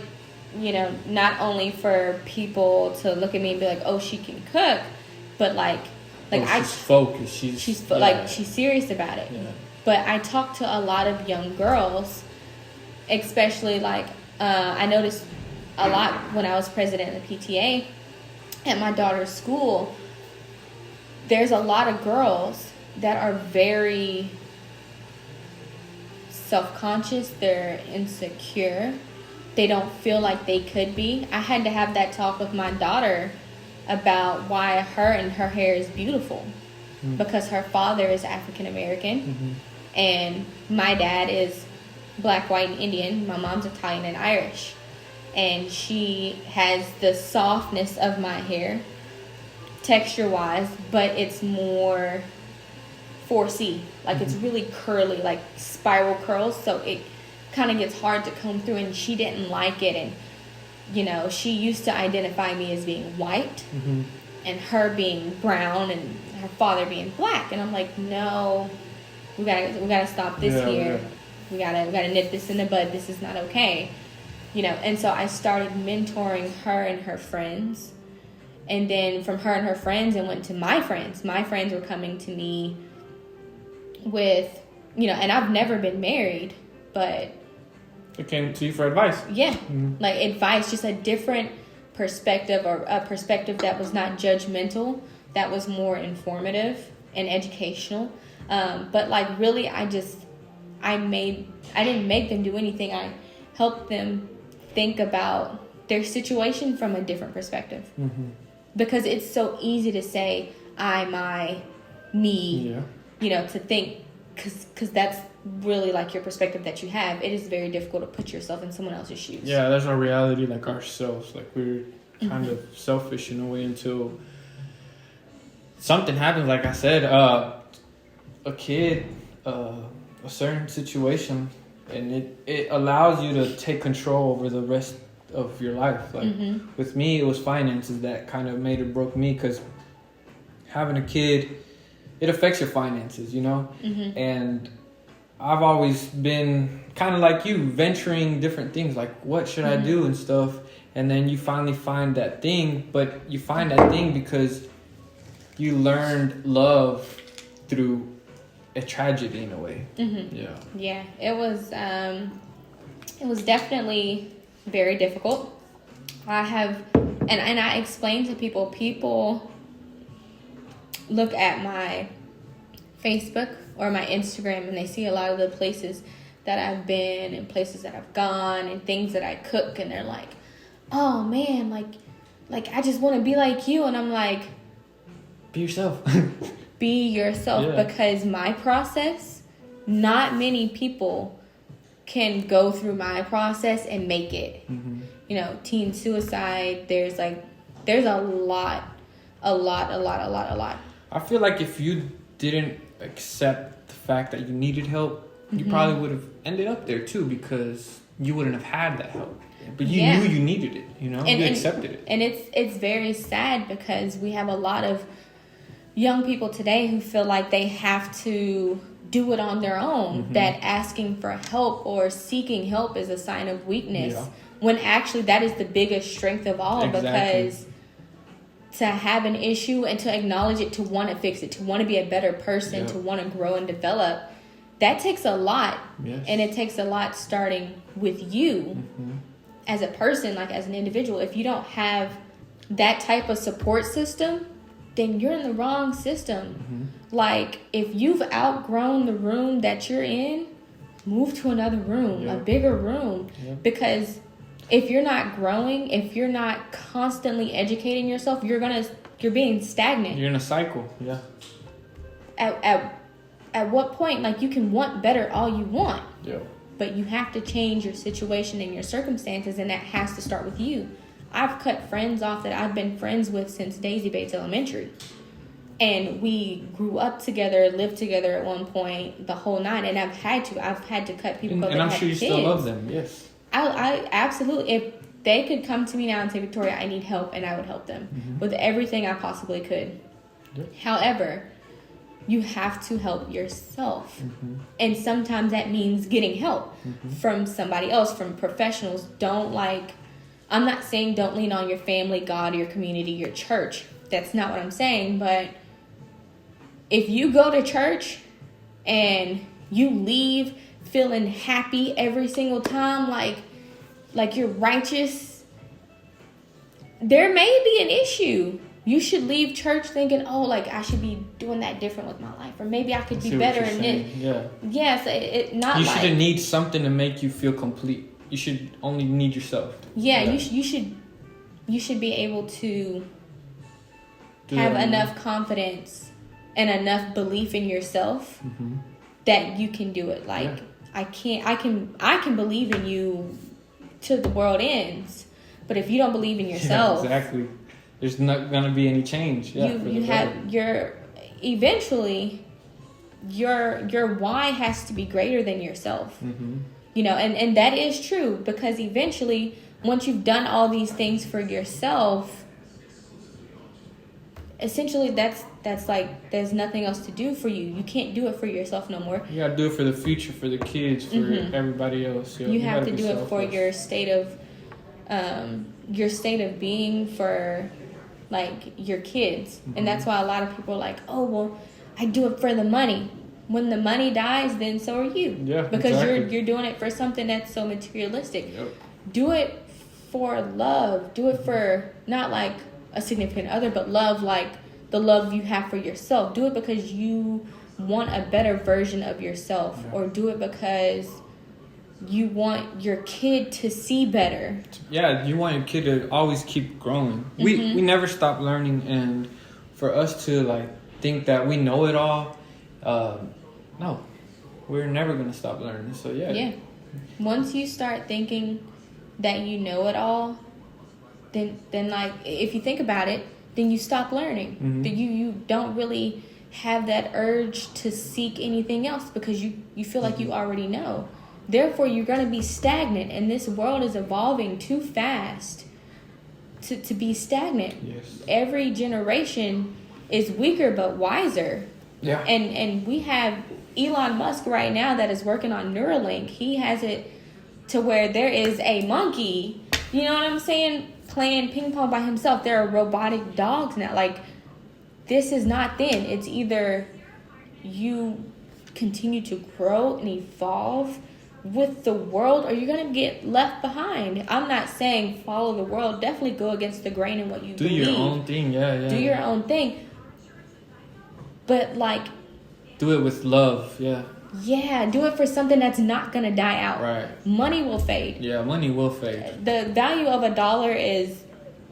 not only for people to look at me and be like, oh, she can cook, but she's focused. She's serious about it. Yeah. But I talked to a lot of young girls, especially I noticed a lot when I was president of the PTA at my daughter's school. There's a lot of girls that are very self-conscious. They're insecure. They don't feel like they could be. I had to have that talk with my daughter about why her hair is beautiful. Because her father is African American and my dad is Black, white, and Indian. My mom's Italian and Irish. And she has the softness of my hair, texture-wise, but it's more 4C. It's really curly, like spiral curls. So it kind of gets hard to comb through, and she didn't like it. And, she used to identify me as being white and her being brown and her father being black. And I'm like, no, we gotta stop this here. Yeah. We gotta nip this in the bud. This is not okay. And so I started mentoring her and her friends. And then from her and her friends, it went to my friends. My friends were coming to me with, and I've never been married, but... It came to you for advice. Yeah. Advice, just a different perspective, or a perspective that was not judgmental, that was more informative and educational. But really, I didn't make them do anything. I helped them think about their situation from a different perspective. Because it's so easy to say, I, my, me, to think, because that's really your perspective that you have. It is very difficult to put yourself in someone else's shoes. Yeah, that's our reality, ourselves. We're kind of selfish in a way until something happens. Like I said, a kid, a certain situation, and it allows you to take control over the rest of your life. With me, it was finances that kind of made or broke me, because having a kid, it affects your finances, and I've always been kind of like you, venturing different things, what should I do and stuff, and then you finally find that thing. But you find that thing because you learned love through a tragedy in a way. Yeah, it was definitely very difficult. I explain to people look at my Facebook or my Instagram and they see a lot of the places that I've been and places that I've gone and things that I cook, and they're like, oh man, I just want to be like you. And I'm like, be yourself. Be yourself. Because my process, not many people can go through my process and make it. Teen suicide, there's a lot. I feel like if you didn't accept the fact that you needed help, you probably would have ended up there too, because you wouldn't have had that help. But you knew you needed it, you accepted it. And it's very sad, because we have a lot of young people today who feel like they have to do it on their own, that asking for help or seeking help is a sign of weakness, when actually that is the biggest strength of all. Because to have an issue and to acknowledge it, to want to fix it, to want to be a better person, to want to grow and develop, that takes a lot. And it takes a lot starting with you as a person, as an individual. If you don't have that type of support system, then you're in the wrong system. If you've outgrown the room that you're in, move to another room, a bigger room. Because if you're not growing, if you're not constantly educating yourself, you're being stagnant. You're in a cycle. At at what point, like, you can want better all you want. Yeah. But you have to change your situation and your circumstances, and that has to start with you. I've cut friends off that I've been friends with since Daisy Bates Elementary. And we grew up together, lived together at one point, the whole nine. And I've had to cut people off. And I'm sure you still love them, yes. I absolutely, if they could come to me now and say, Victoria, I need help, and I would help them with everything I possibly could. Yep. However, you have to help yourself. And sometimes that means getting help from somebody else, from professionals. I'm not saying don't lean on your family, God, your community, your church. That's not what I'm saying. But if you go to church and you leave feeling happy every single time, like you're righteous, there may be an issue. You should leave church thinking, oh, like, I should be doing that different with my life. Or maybe I could be better in it. Yeah. Yes, You shouldn't need something to make you feel complete. You should only need yourself. Yeah, you should be able to have enough confidence and enough belief in yourself that you can do it. Like, I can believe in you till the world ends. But if you don't believe in yourself, exactly. There's not gonna be any change. Eventually your why has to be greater than yourself. You know, and that is true, because eventually, once you've done all these things for yourself, essentially that's like there's nothing else to do for you. You can't do it for yourself no more. You gotta do it for the future, for the kids, for everybody else. You have to do it for your state of being, for like your kids. And that's why a lot of people are like, oh, well, I do it for the money. When the money dies, then so are you. Yeah, because exactly. you're doing it for something that's so materialistic. Yep. Do it for love. Do it for not like a significant other, but love, like the love you have for yourself. Do it because you want a better version of yourself, or do it because you want your kid to see better. Yeah, you want your kid to always keep growing. We never stop learning, and for us to like think that we know it all, no, we're never gonna stop learning. So yeah. Once you start thinking that you know it all, then like, if you think about it, then you stop learning. Then you don't really have that urge to seek anything else, because you feel like you already know. Therefore, you're going to be stagnant, and this world is evolving too fast to be stagnant. Yes. Every generation is weaker but wiser. Yeah. And we have Elon Musk right now that is working on Neuralink. He has it to where there is a monkey, you know what I'm saying, playing ping pong by himself. There are robotic dogs now. Like, this is not thin. It's either you continue to grow and evolve with the world, or you're going to get left behind. I'm not saying follow the world. Definitely go against the grain in what you believe. Do your own thing, yeah. Do your own thing. But, like... do it with love, yeah. Yeah, do it for something that's not going to die out. Right. Money will fade. Yeah, money will fade. The value of $1 is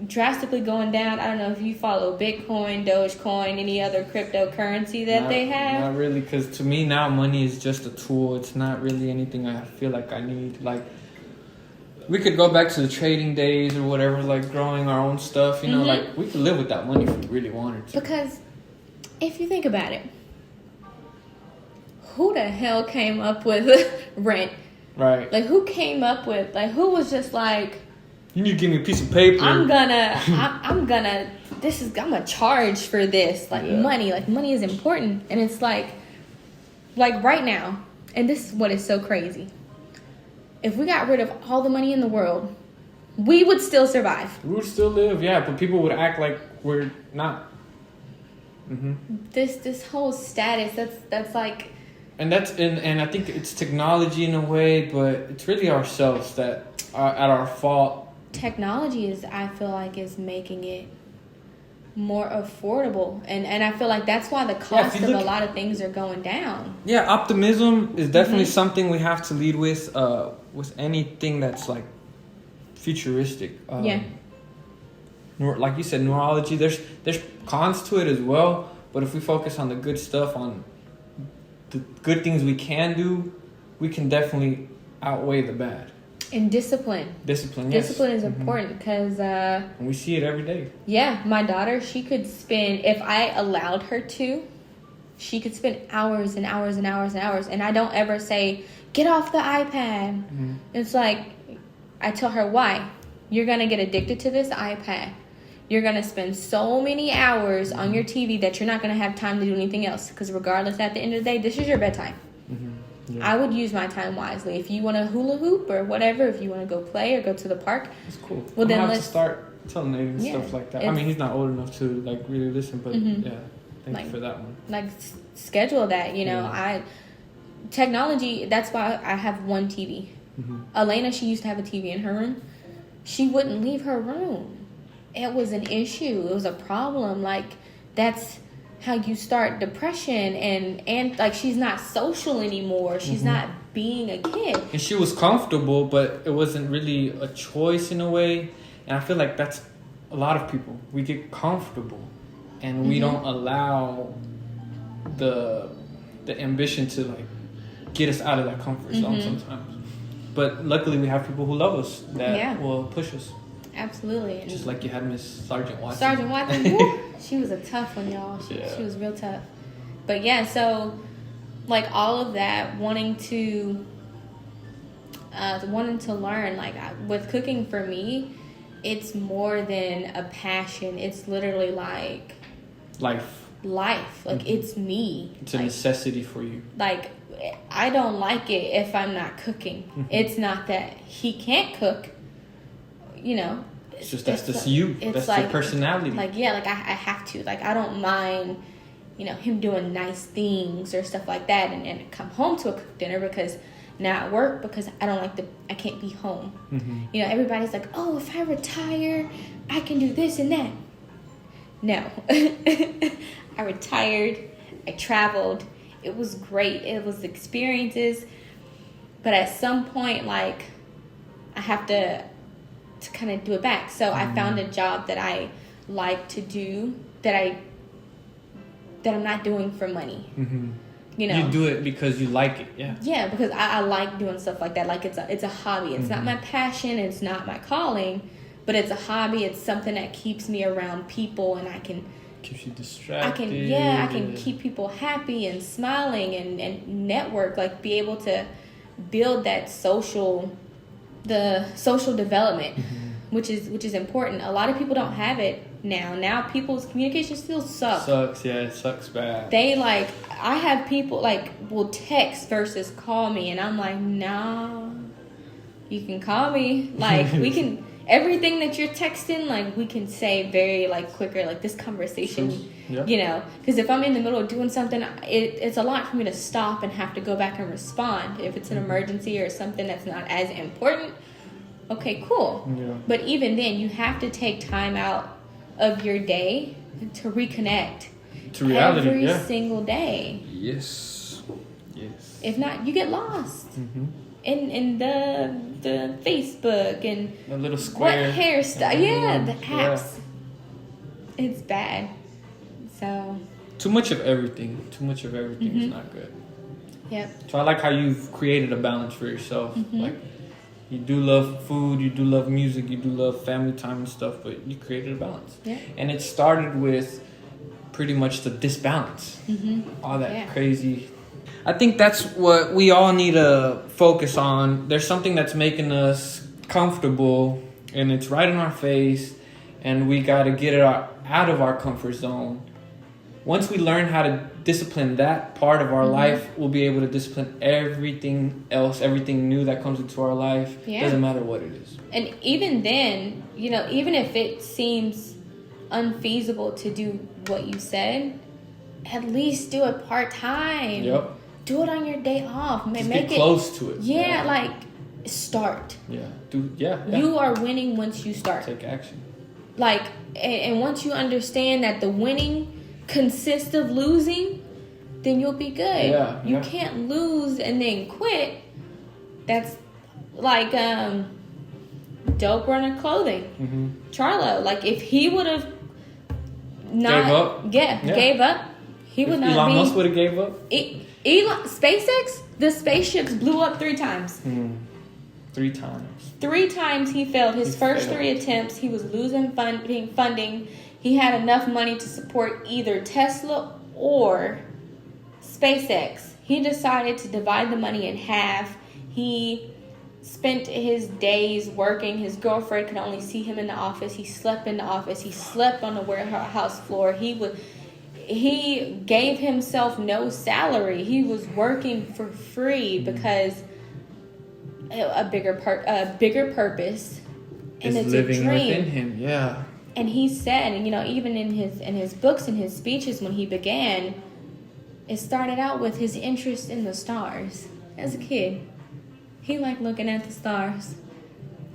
drastically going down. I don't know if you follow Bitcoin, Dogecoin, any other cryptocurrency that they have. Not really, because to me now money is just a tool. It's not really anything I feel like I need. Like, we could go back to the trading days or whatever, like growing our own stuff, you know, like we could live without money if we really wanted to. Because if you think about it, who the hell came up with rent? Right. Like, who came up with, like, who was just like, you need to give me a piece of paper. I'm gonna charge for this. Like, money. Like, money is important. And it's like right now, and this is what is so crazy. If we got rid of all the money in the world, we would still survive. We would still live, yeah, but people would act like we're not. This whole status, that's like... And I think it's technology in a way, but it's really ourselves that are at our fault. Technology I feel like is making it more affordable, and I feel like that's why the cost of a lot of things are going down. Yeah, optimism is definitely something we have to lead with anything that's like futuristic. Like you said, neurology. There's cons to it as well, but if we focus on the good stuff, on the good things we can do, we can definitely outweigh the bad. And discipline. Discipline, yes. Discipline is important because... and we see it every day. Yeah, my daughter, she could spend, if I allowed her to, she could spend hours and hours and hours and hours. And I don't ever say, get off the iPad. Mm-hmm. It's like, I tell her, why? You're going to get addicted to this iPad. You're going to spend so many hours on your TV that you're not going to have time to do anything else. Because regardless, at the end of the day, this is your bedtime. Mm-hmm. Yeah. I would use my time wisely. If you want to hula hoop or whatever, if you want to go play or go to the park. That's cool. Well, then let's start telling Nathan stuff like that. I mean, he's not old enough to like really listen, but yeah, thank you for that one. Like schedule that, you know. Technology. That's why I have one TV. Mm-hmm. Elena, she used to have a TV in her room. She wouldn't leave her room. It was an issue. It was a problem. Like that's how you start depression and like she's not social anymore. She's not being a kid. And she was comfortable, but it wasn't really a choice in a way. And I feel like that's a lot of people. We get comfortable and we don't allow the ambition to like get us out of that comfort zone sometimes. But luckily we have people who love us that will push us. Absolutely. Just like you had Miss Sergeant Watson. Sergeant Watson, she was a tough one, y'all. She was real tough. But yeah, so like all of that, wanting to learn, like with cooking for me, it's more than a passion. It's literally like life. Like it's me. It's a necessity for you. Like I don't like it if I'm not cooking. It's not that he can't cook. You know, it's just that's just you. That's like, your personality. Like I have to. Like I don't mind, you know, him doing nice things or stuff like that, and come home to a cooked dinner because now at work because I can't be home. Mm-hmm. You know, everybody's like, oh, if I retire, I can do this and that. No, I retired. I traveled. It was great. It was experiences, but at some point, like I have to kind of do it back. So I found a job that I like to do that I'm not doing for money. Mm-hmm. You know, you do it because you like it. Yeah, because I like doing stuff like that. Like it's a hobby. It's not my passion. It's not my calling, but it's a hobby. It's something that keeps me around people, and I can keeps you distracted. I can keep people happy and smiling and network. Like be able to build that social development, which is important. A lot of people don't have it now. Now people's communication skills suck. It sucks bad. They like, I have people like will text versus call me, and I'm like, nah, you can call me. Like we can, everything that you're texting, like we can say very like quicker, like this conversation, you know, because if I'm in the middle of doing something, it's a lot for me to stop and have to go back and respond. If it's an emergency or something that's not as important, okay, cool. Yeah. But even then, you have to take time out of your day to reconnect to reality every single day. Yes. If not, you get lost in the Facebook and the little square what hairstyle. The apps. It's bad. So too much of everything is not good. Yep. So I like how you've created a balance for yourself. Like you do love food, you do love music, you do love family time and stuff, but you created a balance. Yeah. And it started with pretty much the disbalance. All that crazy. I think that's what we all need to focus on. There's something that's making us comfortable and it's right in our face, and we got to get it out of our comfort zone. Once we learn how to discipline that part of our life, we'll be able to discipline everything else, everything new that comes into our life. Yeah. Doesn't matter what it is. And even then, you know, even if it seems unfeasible to do what you said, at least do it part-time. Yep. Do it on your day off. Just make get close to it. Yeah, like start. Yeah. You are winning once you start. Take action. Like, and once you understand that the winning consists of losing, then you'll be good. You can't lose and then quit. That's like Dope Runner Clothing. Charlo, like if he would have not gave up, he would If not Elon be. Musk would have gave up. SpaceX, the spaceships blew up 3 times. 3 times. 3 times he failed. His first 3 attempts, he was losing funding. He had enough money to support either Tesla or SpaceX. He decided to divide the money in half. He spent his days working. His girlfriend could only see him in the office. He slept in the office. He slept on the warehouse floor. He gave himself no salary. He was working for free because a bigger purpose and it's living a dream within him. Yeah. And he said, and even in his books and his speeches when he began, it started out with his interest in the stars. As a kid, he liked looking at the stars,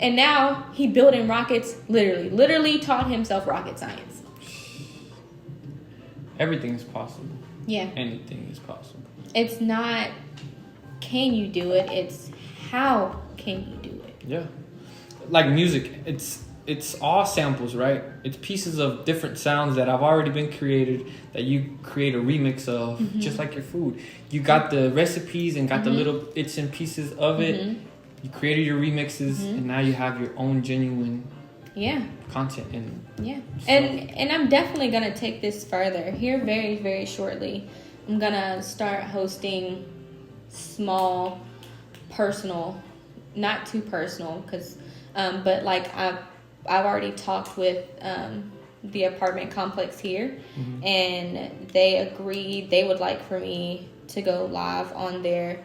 and now he building rockets. Literally taught himself rocket science. Everything is possible. Yeah. Anything is possible. It's not can you do it, it's how can you do it. Yeah. Like music, it's all samples, right? It's pieces of different sounds that have already been created that you create a remix of, just like your food. You got the recipes and got the little bits and pieces of it. You created your remixes and now you have your own genuine content. And and I'm definitely gonna take this further here very, very shortly. I'm gonna start hosting small, personal, not too personal, because but like I've already talked with the apartment complex here, and they agreed they would like for me to go live on their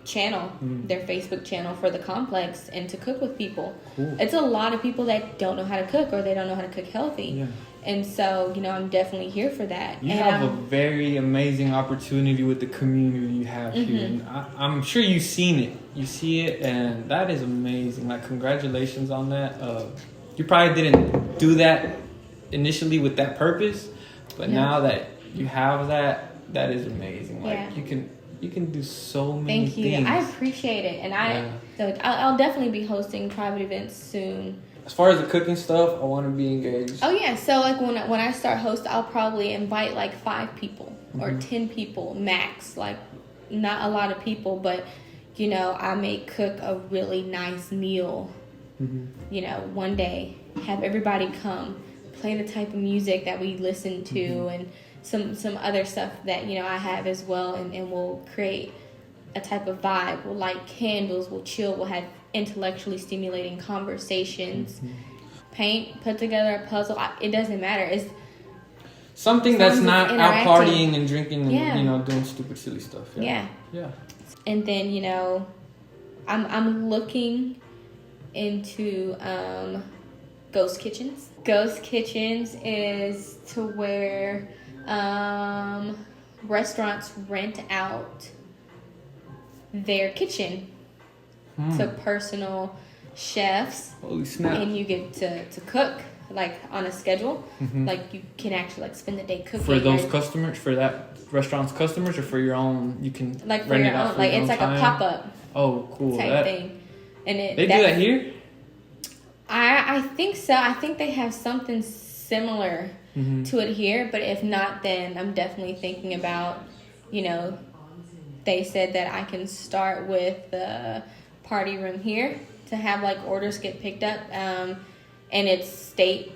channel, their Facebook channel for the complex, and to cook with people. Cool. It's a lot of people that don't know how to cook, or they don't know how to cook healthy. Yeah. And so, I'm definitely here for that. You have a very amazing opportunity with the community you have here. And I'm sure you've seen it. You see it, and that is amazing. Like, congratulations on that. You probably didn't do that initially with that purpose, but now that you have that, that is amazing. Like, you can do so many things. Thank you. I appreciate it. And so I'll definitely be hosting private events soon. As far as the cooking stuff, I want to be engaged. Oh, yeah. So, like, when I start hosting, I'll probably invite, like, 5 people or 10 people max. Like, not a lot of people, but, I may cook a really nice meal, one day. Have everybody come, play the type of music that we listen to, and some other stuff that, I have as well. And we'll create a type of vibe. We'll light candles. We'll chill. We'll have intellectually stimulating conversations, paint, put together a puzzle. It doesn't matter. It's something that's not out partying and drinking and doing stupid silly stuff. Yeah. And then I'm looking into ghost kitchens. Ghost kitchens is to where restaurants rent out their kitchen to personal chefs. Holy snap. And you get to cook like on a schedule. Like you can actually like spend the day cooking. For those customers, for that restaurant's customers, or for your own, you can like for your own, like it's like a pop-up cool type thing. And they do that here? I think so. I think they have something similar to it here, but if not, then I'm definitely thinking about, they said that I can start with the party room here to have like orders get picked up, and it's state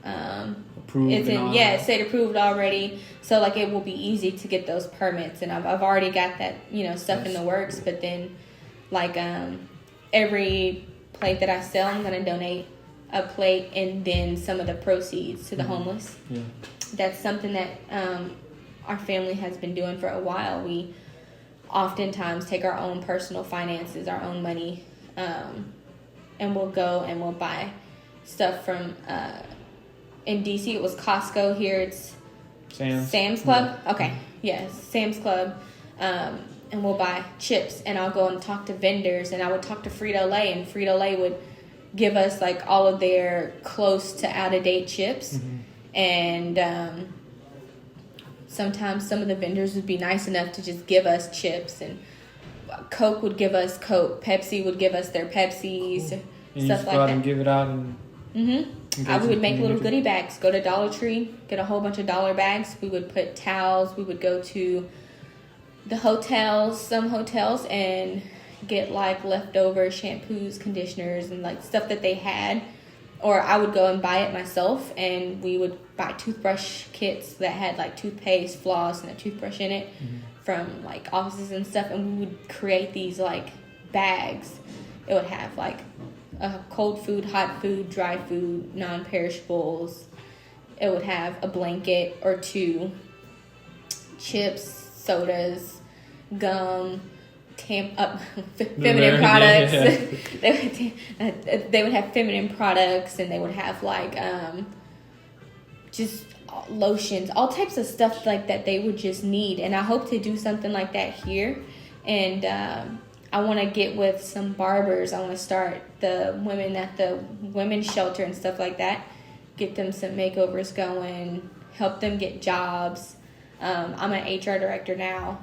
approved. It's state approved already, so like it will be easy to get those permits, and I've already got that stuff in the works. But then like every plate that I sell, I'm gonna donate a plate and then some of the proceeds to the homeless. That's something that our family has been doing for a while. We oftentimes take our own personal finances, our own money, and we'll go and we'll buy stuff from in DC it was Costco. Here it's Sam's Club. Okay, yes, Sam's Club. And we'll buy chips, and I'll go and talk to vendors, and I would talk to Frito-Lay, and Frito-Lay would give us like all of their close to out-of-date chips. And sometimes some of the vendors would be nice enough to just give us chips, and Coke would give us Coke, Pepsi would give us their Pepsis, and stuff you like go out that. And give it out. We would make little goodie bags. Go to Dollar Tree, get a whole bunch of dollar bags. We would put towels. We would go to the hotels, some hotels, and get like leftover shampoos, conditioners, and like stuff that they had. Or I would go and buy it myself, and we would buy toothbrush kits that had like toothpaste, floss, and a toothbrush in it from like offices and stuff. And we would create these like bags. It would have like cold food, hot food, dry food, non-perishables. It would have a blanket or two, chips, sodas, gum, feminine products. They would have feminine products, and they would have like just lotions, all types of stuff like that they would just need. And I hope to do something like that here. And I want to get with some barbers. I want to start the women at the women's shelter and stuff like that. Get them some makeovers going. Help them get jobs. I'm an HR director now.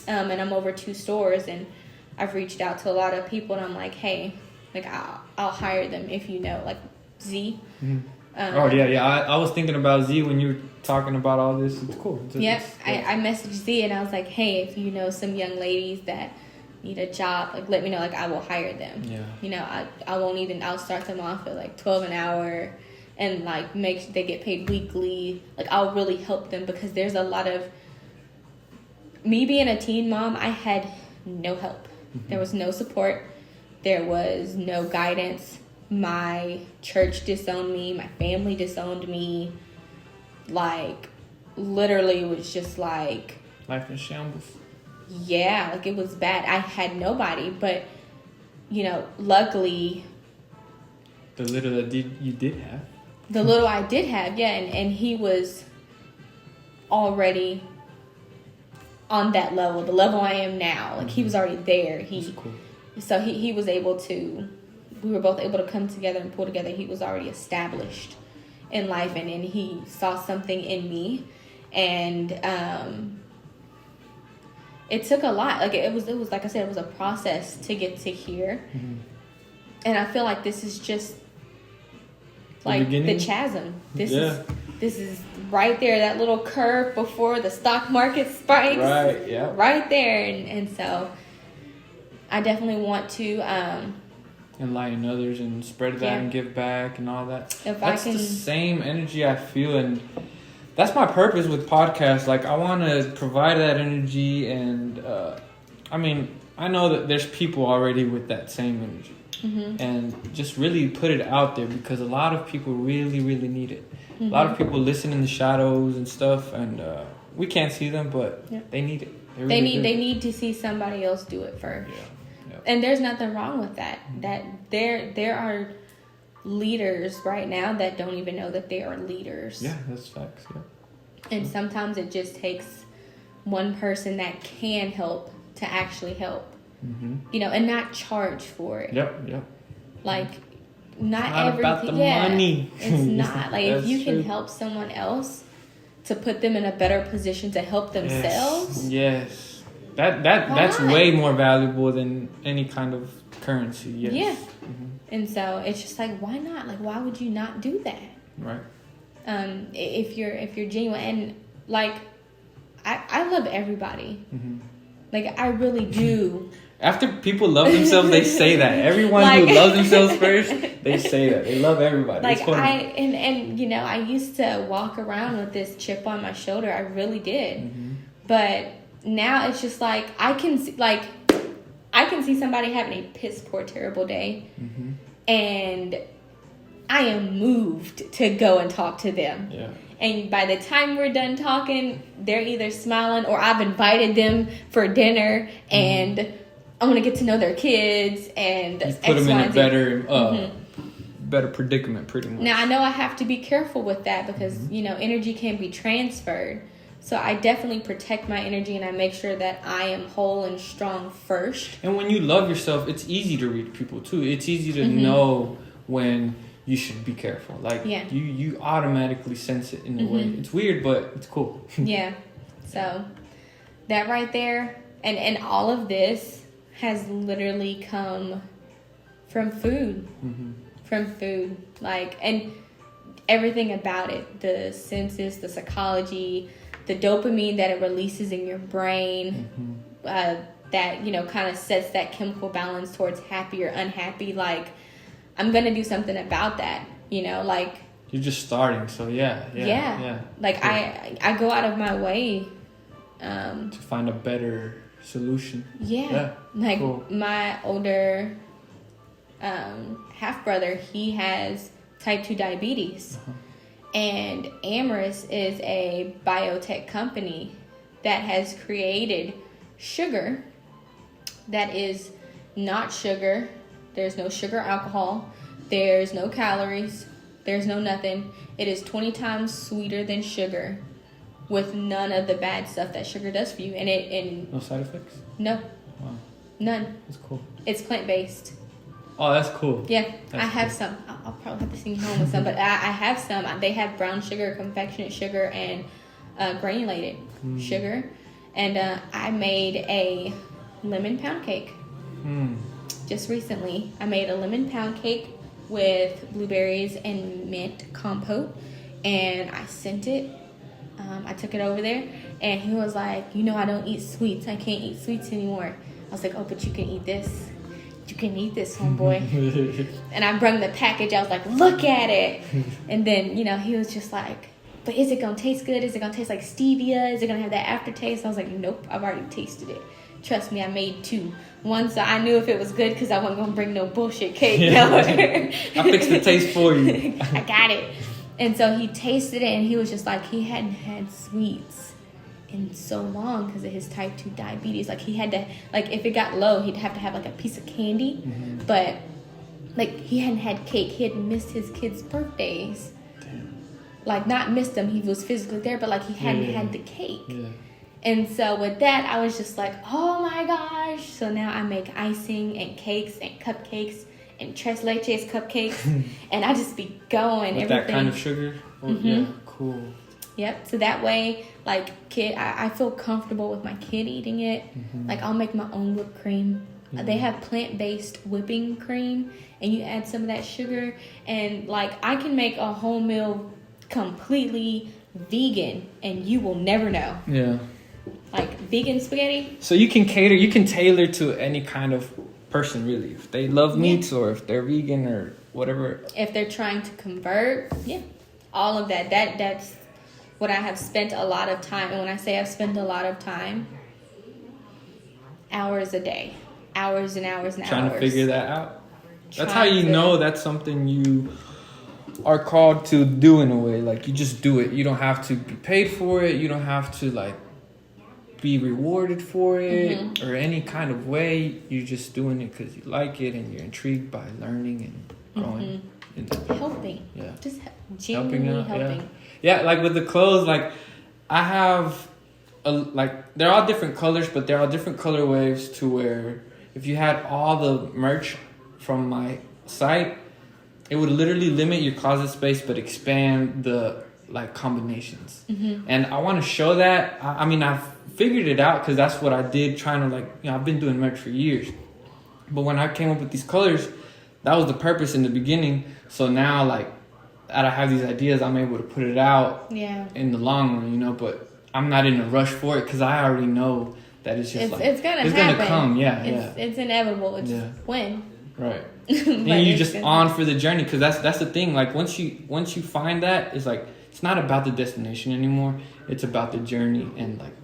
And I'm over 2 stores, and I've reached out to a lot of people, and I'm like, hey, like I'll hire them if you know, like Z. I was thinking about Z when you were talking about all this. It's cool. I messaged Z, and I was like, hey, if you know some young ladies that need a job, like let me know, like I will hire them. You know, I'll start them off at like $12 an hour, and like make sure they get paid weekly. Like I'll really help them, because there's a lot of, me being a teen mom, I had no help. There was no support. There was no guidance. My church disowned me. My family disowned me. Like, literally, it was just like... life in shambles. Yeah, like it was bad. I had nobody, but, you know, luckily... the little that you did have. The little I did have, yeah. And he was already... on that level, the level I am now. Like he was already there. So he was able to, we were both able to come together and pull together. He was already established in life, and he saw something in me, and it took a lot. Like it was like I said, it was a process to get to here. And I feel like this is just like the chasm. This is right there, that little curve before the stock market spikes. Right, yeah. Right there. And so I definitely want to... enlighten others and spread that and give back and all that. That's the same energy I feel, and that's my purpose with podcasts. Like, I want to provide that energy, and I mean, I know that there's people already with that same energy. And just really put it out there, because a lot of people really, really need it. A lot of people listen in the shadows and stuff, and we can't see them, but they need it. They need to see somebody else do it first. And there's nothing wrong with that. That there are leaders right now that don't even know that they are leaders. Yeah, that's facts. Yeah. And sometimes it just takes one person that can help to actually help. You know, and not charge for it. Yep. Like, not everything. About the money. It's not. Like, if you can true. help someone else to put them in a better position to help themselves. Yes. That's way more valuable than any kind of currency. Yes. Yeah. And so it's just like, why not? Like, why would you not do that? Right. If you're genuine, and like, I love everybody. Like, I really do. After people love themselves, they say that. Everyone who loves themselves first, they say that. They love everybody. Like, and you know, I used to walk around with this chip on my shoulder. I really did. But now it's just like, I can see somebody having a piss poor terrible day, and I am moved to go and talk to them. Yeah. And by the time we're done talking, they're either smiling, or I've invited them for dinner, and I want to get to know their kids, and you put them in a better predicament, pretty much. Now, I know I have to be careful with that, because you know, energy can be transferred. So I definitely protect my energy, and I make sure that I am whole and strong first. And when you love yourself, it's easy to read people too. It's easy to know when you should be careful. Like, you automatically sense it in a way. It's weird, but it's cool. Yeah. So that right there, and all of this has literally come from food. from food. Like, and everything about it, the senses, the psychology, the dopamine that it releases in your brain, that, you know, kind of sets that chemical balance towards happy or unhappy. Like, I'm going to do something about that, you know, like. You're just starting, so yeah. Like, cool. I go out of my way. To find a better solution. Yeah. Like, cool. My older half-brother, he has type 2 diabetes. And Amyris is a biotech company that has created sugar that is not sugar. There's no sugar alcohol. There's no calories. There's no nothing. It is 20 times sweeter than sugar with none of the bad stuff that sugar does for you. And no side effects? No. Wow. None. That's cool. It's plant-based. Oh, that's cool. Yeah, that's I have some. I'll probably have to send you home with some, but I have some. They have brown sugar, confectionate sugar, and granulated sugar. And I made a lemon pound cake just recently. I made a lemon pound cake with blueberries and mint compote, and I sent it. I took it over there, and he was like, you know, I don't eat sweets. I can't eat sweets anymore. I was like, oh, but you can eat this. You can eat this, homeboy. And I brought the package. I was like, look at it. And then, you know, he was just like, but is it going to taste good? Is it going to taste like stevia? Is it going to have that aftertaste? I was like, nope, I've already tasted it. Trust me, I made 2. One, so I knew if it was good because I wasn't going to bring no bullshit cake. I fixed the taste for you. I got it. And so he tasted it, and he was just like, he hadn't had sweets in so long because of his type 2 diabetes. Like, he had to, like, if it got low, he'd have to have like a piece of candy. But like, he hadn't had cake. He had missed his kids' birthdays. Damn. Like, not missed them, he was physically there, but like, he hadn't had the cake. And so with that, I was just like, oh my gosh. So now I make icing and cakes and cupcakes and tres leches cupcakes. And I just be going with everything. That kind of sugar? Yeah, cool. Yep. So that way, like, I feel comfortable with my kid eating it. Like, I'll make my own whipped cream. They have plant-based whipping cream, and you add some of that sugar, and like, I can make a whole meal completely vegan, and you will never know. Yeah. Like, vegan spaghetti. So you can tailor to any kind of person, really. If they love meats, or if they're vegan, or whatever. If they're trying to convert, all of that. That's what I have spent a lot of time. And when I say I've spent a lot of time, hours a day. Hours and hours and trying hours. To figure that out. That's how you know that's something you are called to do in a way. Like, you just do it. You don't have to be paid for it. You don't have to, like, be rewarded for it or any kind of way. You're just doing it because you like it and you're intrigued by learning and growing. Helping. Yeah. Just genuinely helping. Yeah, like with the clothes, like, I have, they're all different colors, but they're all different color waves to where if you had all the merch from my site, it would literally limit your closet space but expand the, like, combinations. And I want to show that. I mean, I've figured it out because that's what I did, trying to, like, you know, I've been doing merch for years. But when I came up with these colors, that was the purpose in the beginning. So now, like, that I have these ideas, I'm able to put it out in the long run, you know. But I'm not in a rush for it because I already know that it's just it's gonna come. It's inevitable. It's just when. Right. And you just on for the journey, because that's the thing. Like, once you find that, it's like, it's not about the destination anymore. It's about the journey and, like,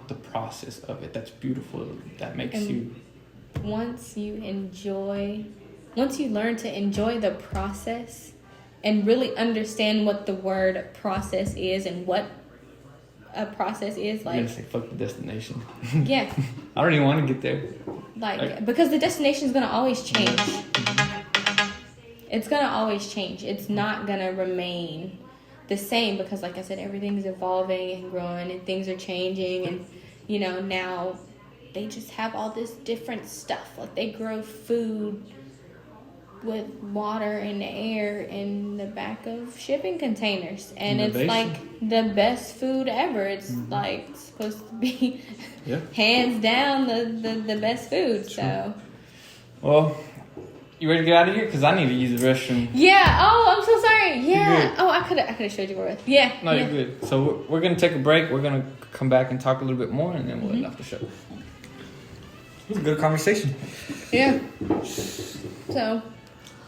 the process of it. That's beautiful. That makes you. Once you learn to enjoy the process and really understand what the word process is and what a process is, like. You're gonna say fuck the destination. Yeah. I don't even want to get there. Like, because the destination is gonna always change. It's gonna always change. It's not gonna remain the same because, like I said, everything's evolving and growing and things are changing, and, you know, now they just have all this different stuff. Like, they grow food with water and air in the back of shipping containers, and it's like the best food ever. It's like supposed to be hands down the best food. So, well, You ready to get out of here? Because I need to use the restroom. Yeah. Oh, I'm so sorry. You're Yeah. good. Oh, I could have showed you where it was. Yeah. No, yeah. you're good. So we're going to take a break. We're going to come back and talk a little bit more, and then we'll end off the show. It was a good conversation. Yeah. So,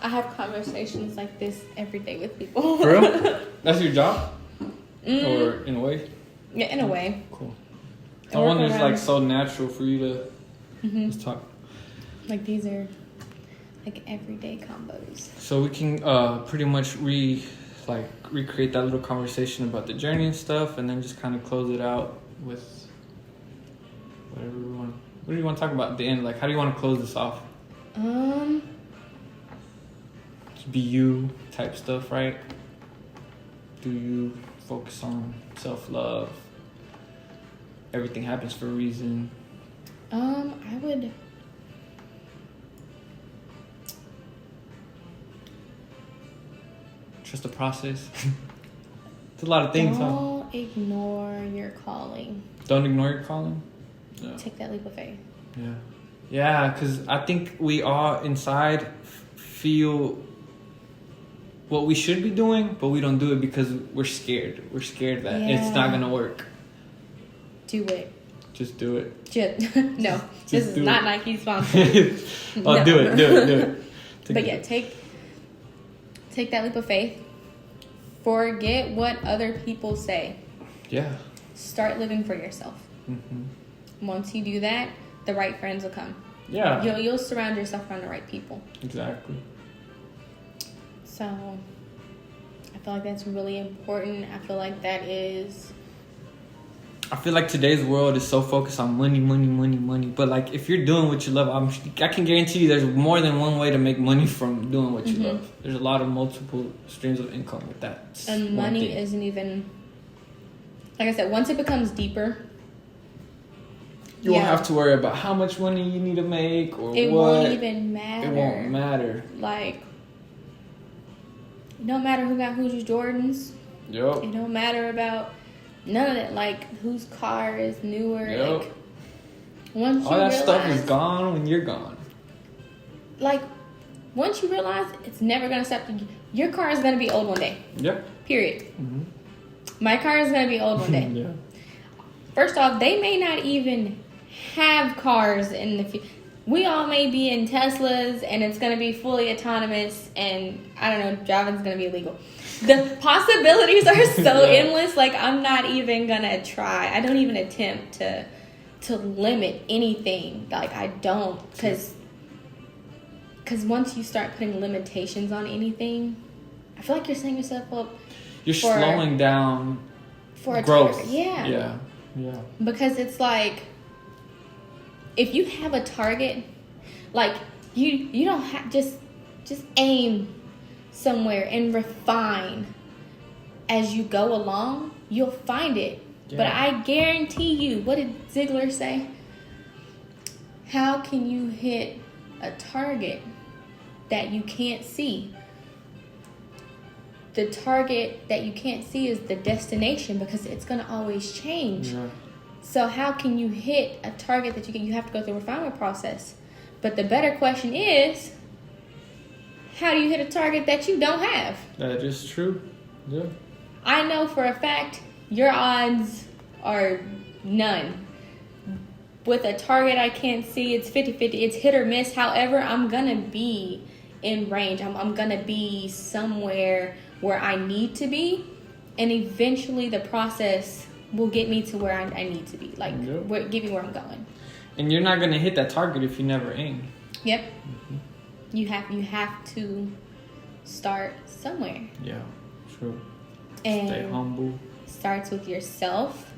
I have conversations like this every day with people. For real? That's your job? Or in a way? Yeah, in a way. Cool. I I wonder work if it's around- like so natural for you to just talk. Like these are like everyday combos. So we can pretty much recreate that little conversation about the journey and stuff, and then just kind of close it out with whatever we want. What do you want to talk about at the end? Like, how do you want to close this off? Just be you type stuff, right? Do you focus on self-love? Everything happens for a reason. I would. Trust the process. It's a lot of things, huh? Don't ignore your calling. Don't ignore your calling. Yeah. Take that leap of faith. Yeah. Yeah, because I think we all inside feel what we should be doing, but we don't do it because we're scared. We're scared that it's not going to work. Do it. Just do it. No, this is not Nike sponsor. Oh, No. do it. But yeah, take that leap of faith. Forget what other people say. Yeah. Start living for yourself. Mm-hmm. Once you do that, the right friends will come. Yeah. You'll surround yourself around the right people. Exactly. So, I feel like that's really important. I feel like that is... I feel like today's world is so focused on money. But like, if you're doing what you love, I can guarantee you there's more than one way to make money from doing what you love. There's a lot of multiple streams of income with that. And money isn't even... Like I said, once it becomes deeper... You won't have to worry about how much money you need to make or it what. Won't even matter. It won't matter. Like, it don't matter who got whose Jordans. Yep. It don't matter about none of that. Like, whose car is newer. Yep. Like, once all you that realize, stuff is gone when you're gone. Like, once you realize it's never gonna stop. Your car is gonna be old one day. Yep. Period. Mm-hmm. My car is gonna be old one day. Yeah. First off, they may not even have cars in the future. We all may be in Teslas and it's going to be fully autonomous and, I don't know, driving's going to be illegal. The possibilities are so endless. Like, I'm not even going to try. I don't even attempt to limit anything. Like, I don't. Because once you start putting limitations on anything, I feel like you're setting yourself up. You're slowing down for growth. Target. Yeah. Yeah. Because it's like, if you have a target, like you don't have just aim somewhere and refine as you go along, you'll find it. Yeah. But I guarantee you, what did Ziegler say? How can you hit a target that you can't see? The target that you can't see is the destination because it's going to always change. Yeah. So how can you hit a target that you have to go through a refinement process? But the better question is, how do you hit a target that you don't have? That is true. Yeah. I know for a fact your odds are none. With a target I can't see, it's 50-50. It's hit or miss. However, I'm going to be in range. I'm going to be somewhere where I need to be. And eventually the process will get me to where I need to be. Like, give me where I'm going. And you're not going to hit that target if you never aim. Yep. Mm-hmm. You have to start somewhere. Yeah, true. And stay humble. Starts with yourself.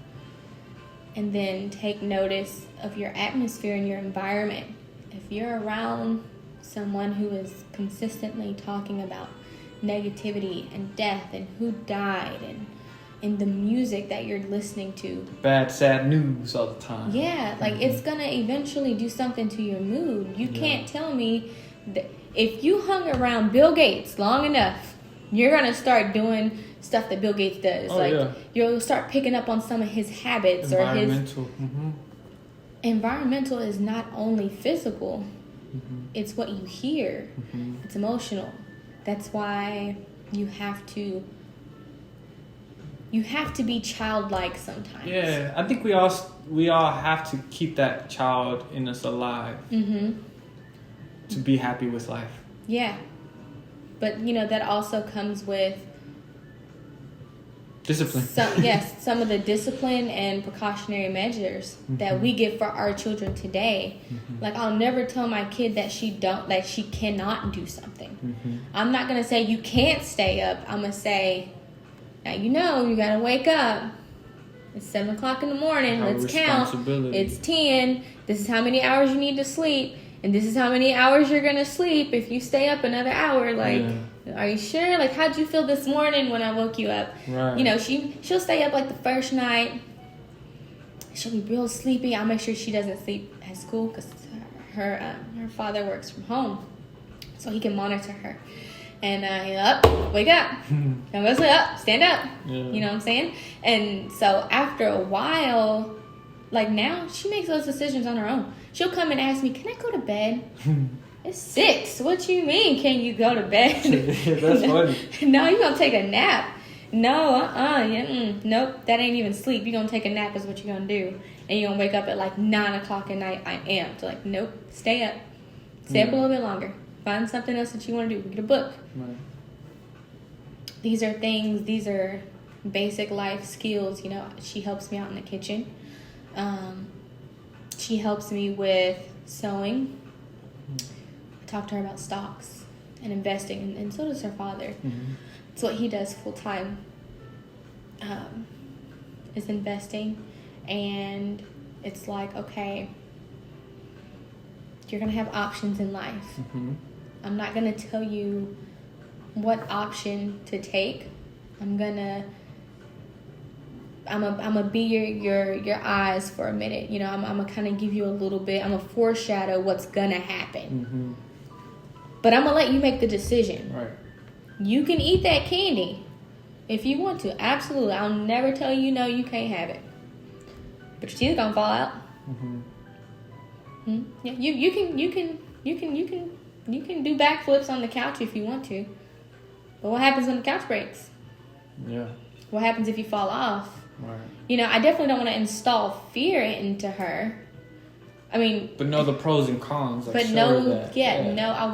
And then take notice of your atmosphere and your environment. If you're around someone who is consistently talking about negativity and death and who died and the music that you're listening to, bad, sad news all the time. Yeah, like it's gonna eventually do something to your mood. You can't tell me that if you hung around Bill Gates long enough, you're gonna start doing stuff that Bill Gates does. You'll start picking up on some of his habits or his environmental. Mm-hmm. Environmental is not only physical, It's what you hear. It's emotional. That's why you have to be childlike sometimes. Yeah, I think we all have to keep that child in us alive to be happy with life. Yeah. But, that also comes with discipline. Some of the discipline and precautionary measures that we give for our children today. Like, I'll never tell my kid that she cannot do something. I'm not going to say you can't stay up. I'm going to say, now you got to wake up. It's 7 o'clock in the morning. Let's count. It's 10. This is how many hours you need to sleep. And this is how many hours you're going to sleep if you stay up another hour. Like, are you sure? Like, how'd you feel this morning when I woke you up? Right. She'll stay up like the first night. She'll be real sleepy. I'll make sure she doesn't sleep at school because her father works from home. So he can monitor her. And wake up. Don't go sleep up. Stand up. Yeah. You know what I'm saying? And so after a while, like now, she makes those decisions on her own. She'll come and ask me, can I go to bed? It's 6. What you mean, can you go to bed? That's funny. No, you're going to take a nap. No, nope, that ain't even sleep. You're going to take a nap is what you're going to do. And you're going to wake up at like 9 o'clock at night. I am. So like, nope, stay up. Stay up a little bit longer. Find something else that you want to do. Read a book. Right. These are basic life skills. She helps me out in the kitchen. She helps me with sewing. I talk to her about stocks and investing, and so does her father. It's what he does full time, is investing. And it's like, okay, you're going to have options in life. I'm not going to tell you what option to take. I'm gonna be your eyes for a minute. I'm gonna kind of give you a little bit. I'm gonna foreshadow what's gonna happen. But I'm gonna let you make the decision. Right. You can eat that candy if you want to. Absolutely. I'll never tell you no, you can't have it. But your teeth gonna fall out. Yeah, you can do backflips on the couch if you want to. But what happens when the couch breaks? Yeah. What happens if you fall off? Right. I definitely don't want to install fear into her. I mean, but know the pros and cons. I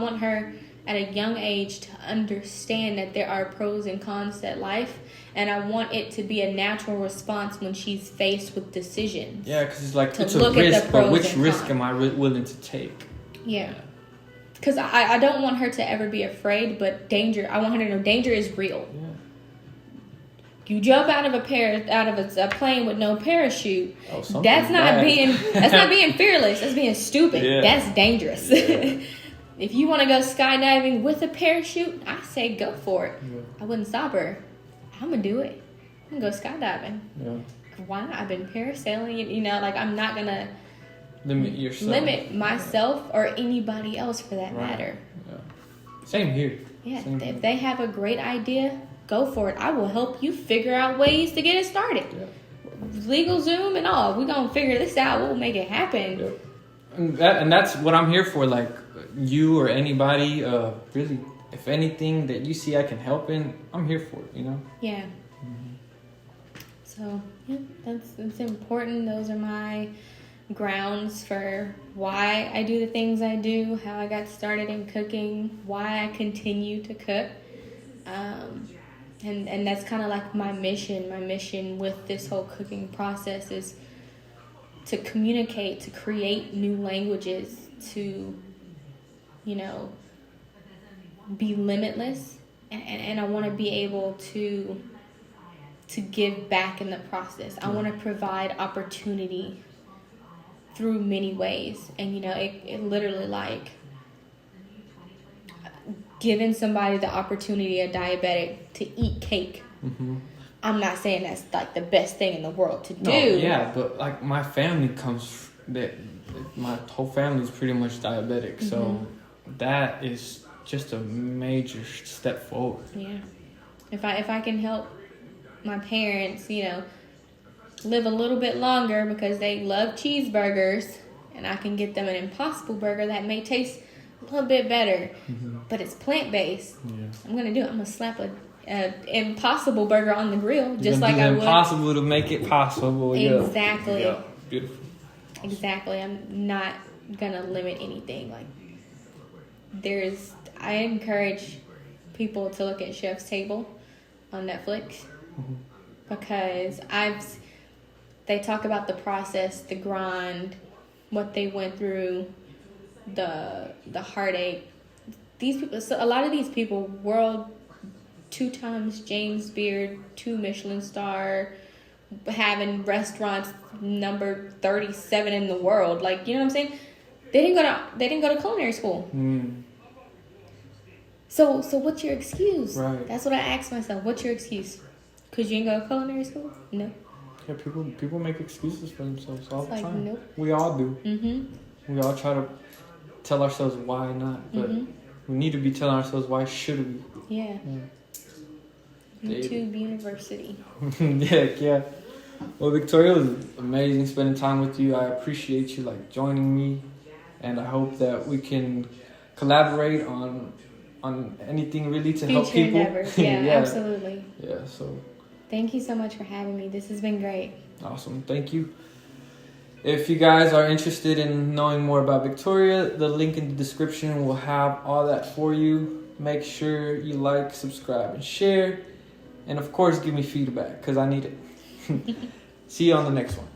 want her at a young age to understand that there are pros and cons to life, and I want it to be a natural response when she's faced with decisions. Yeah, because it's like it's a risk, but which risk am I willing to take? Yeah. Because I don't want her to ever be afraid, but danger. I want her to know danger is real. Yeah. You jump out of a plane with no parachute. That's not being fearless. That's being stupid. Yeah. That's dangerous. Yeah. If you want to go skydiving with a parachute, I say go for it. Yeah. I wouldn't stop her. I'm gonna do it. I'm gonna go skydiving. Yeah. Why not? I've been parasailing. I'm not gonna limit myself or anybody else for that matter. Yeah. Same here. Yeah. If they have a great idea, go for it. I will help you figure out ways to get it started. Yeah. Legal Zoom and all. We're going to figure this out. We'll make it happen. Yeah. And that's what I'm here for. Like, you or anybody, really, if anything that you see I can help in, I'm here for it, Yeah. So, yeah, that's important. Those are my grounds for why I do the things I do, how I got started in cooking, why I continue to cook. And that's kind of like my mission. My mission with this whole cooking process is to communicate, to create new languages, to, be limitless. And I want to be able to give back in the process. I want to provide opportunity through many ways. And, it literally like giving somebody the opportunity, a diabetic, to eat cake. I'm not saying that's like the best thing in the world to do. Yeah, but like my family my whole family is pretty much diabetic. So that is just a major step forward. Yeah. If I can help my parents, live a little bit longer because they love cheeseburgers and I can get them an Impossible Burger that may taste a little bit better, but it's plant-based. Yeah. I'm going to do it. I'm going to slap a Impossible Burger on the grill, just You're like I would. impossible to make it possible. Exactly. Yeah. Beautiful. Exactly. I'm not going to limit anything. Like, I encourage people to look at Chef's Table on Netflix because they talk about the process, the grind, what they went through, the heartache. These people, so a lot of these people, world 2 times James Beard, 2 Michelin star, having restaurants number 37 in the world. Like, you know what I'm saying? They didn't go to culinary school. So what's your excuse? Right. That's what I ask myself. What's your excuse? Because you ain't go to culinary school? No. Yeah, people make excuses for themselves all the time. Nope. We all do. We all try to tell ourselves why not, but we need to be telling ourselves why should we. Yeah. YouTube University. Yeah. Well, Victoria, it was amazing spending time with you. I appreciate you joining me, and I hope that we can collaborate on anything really to help people. Endeavors. Yeah, absolutely. Yeah, so thank you so much for having me. This has been great. Awesome. Thank you. If you guys are interested in knowing more about Victoria, the link in the description will have all that for you. Make sure you like, subscribe, and share. And of course, give me feedback because I need it. See you on the next one.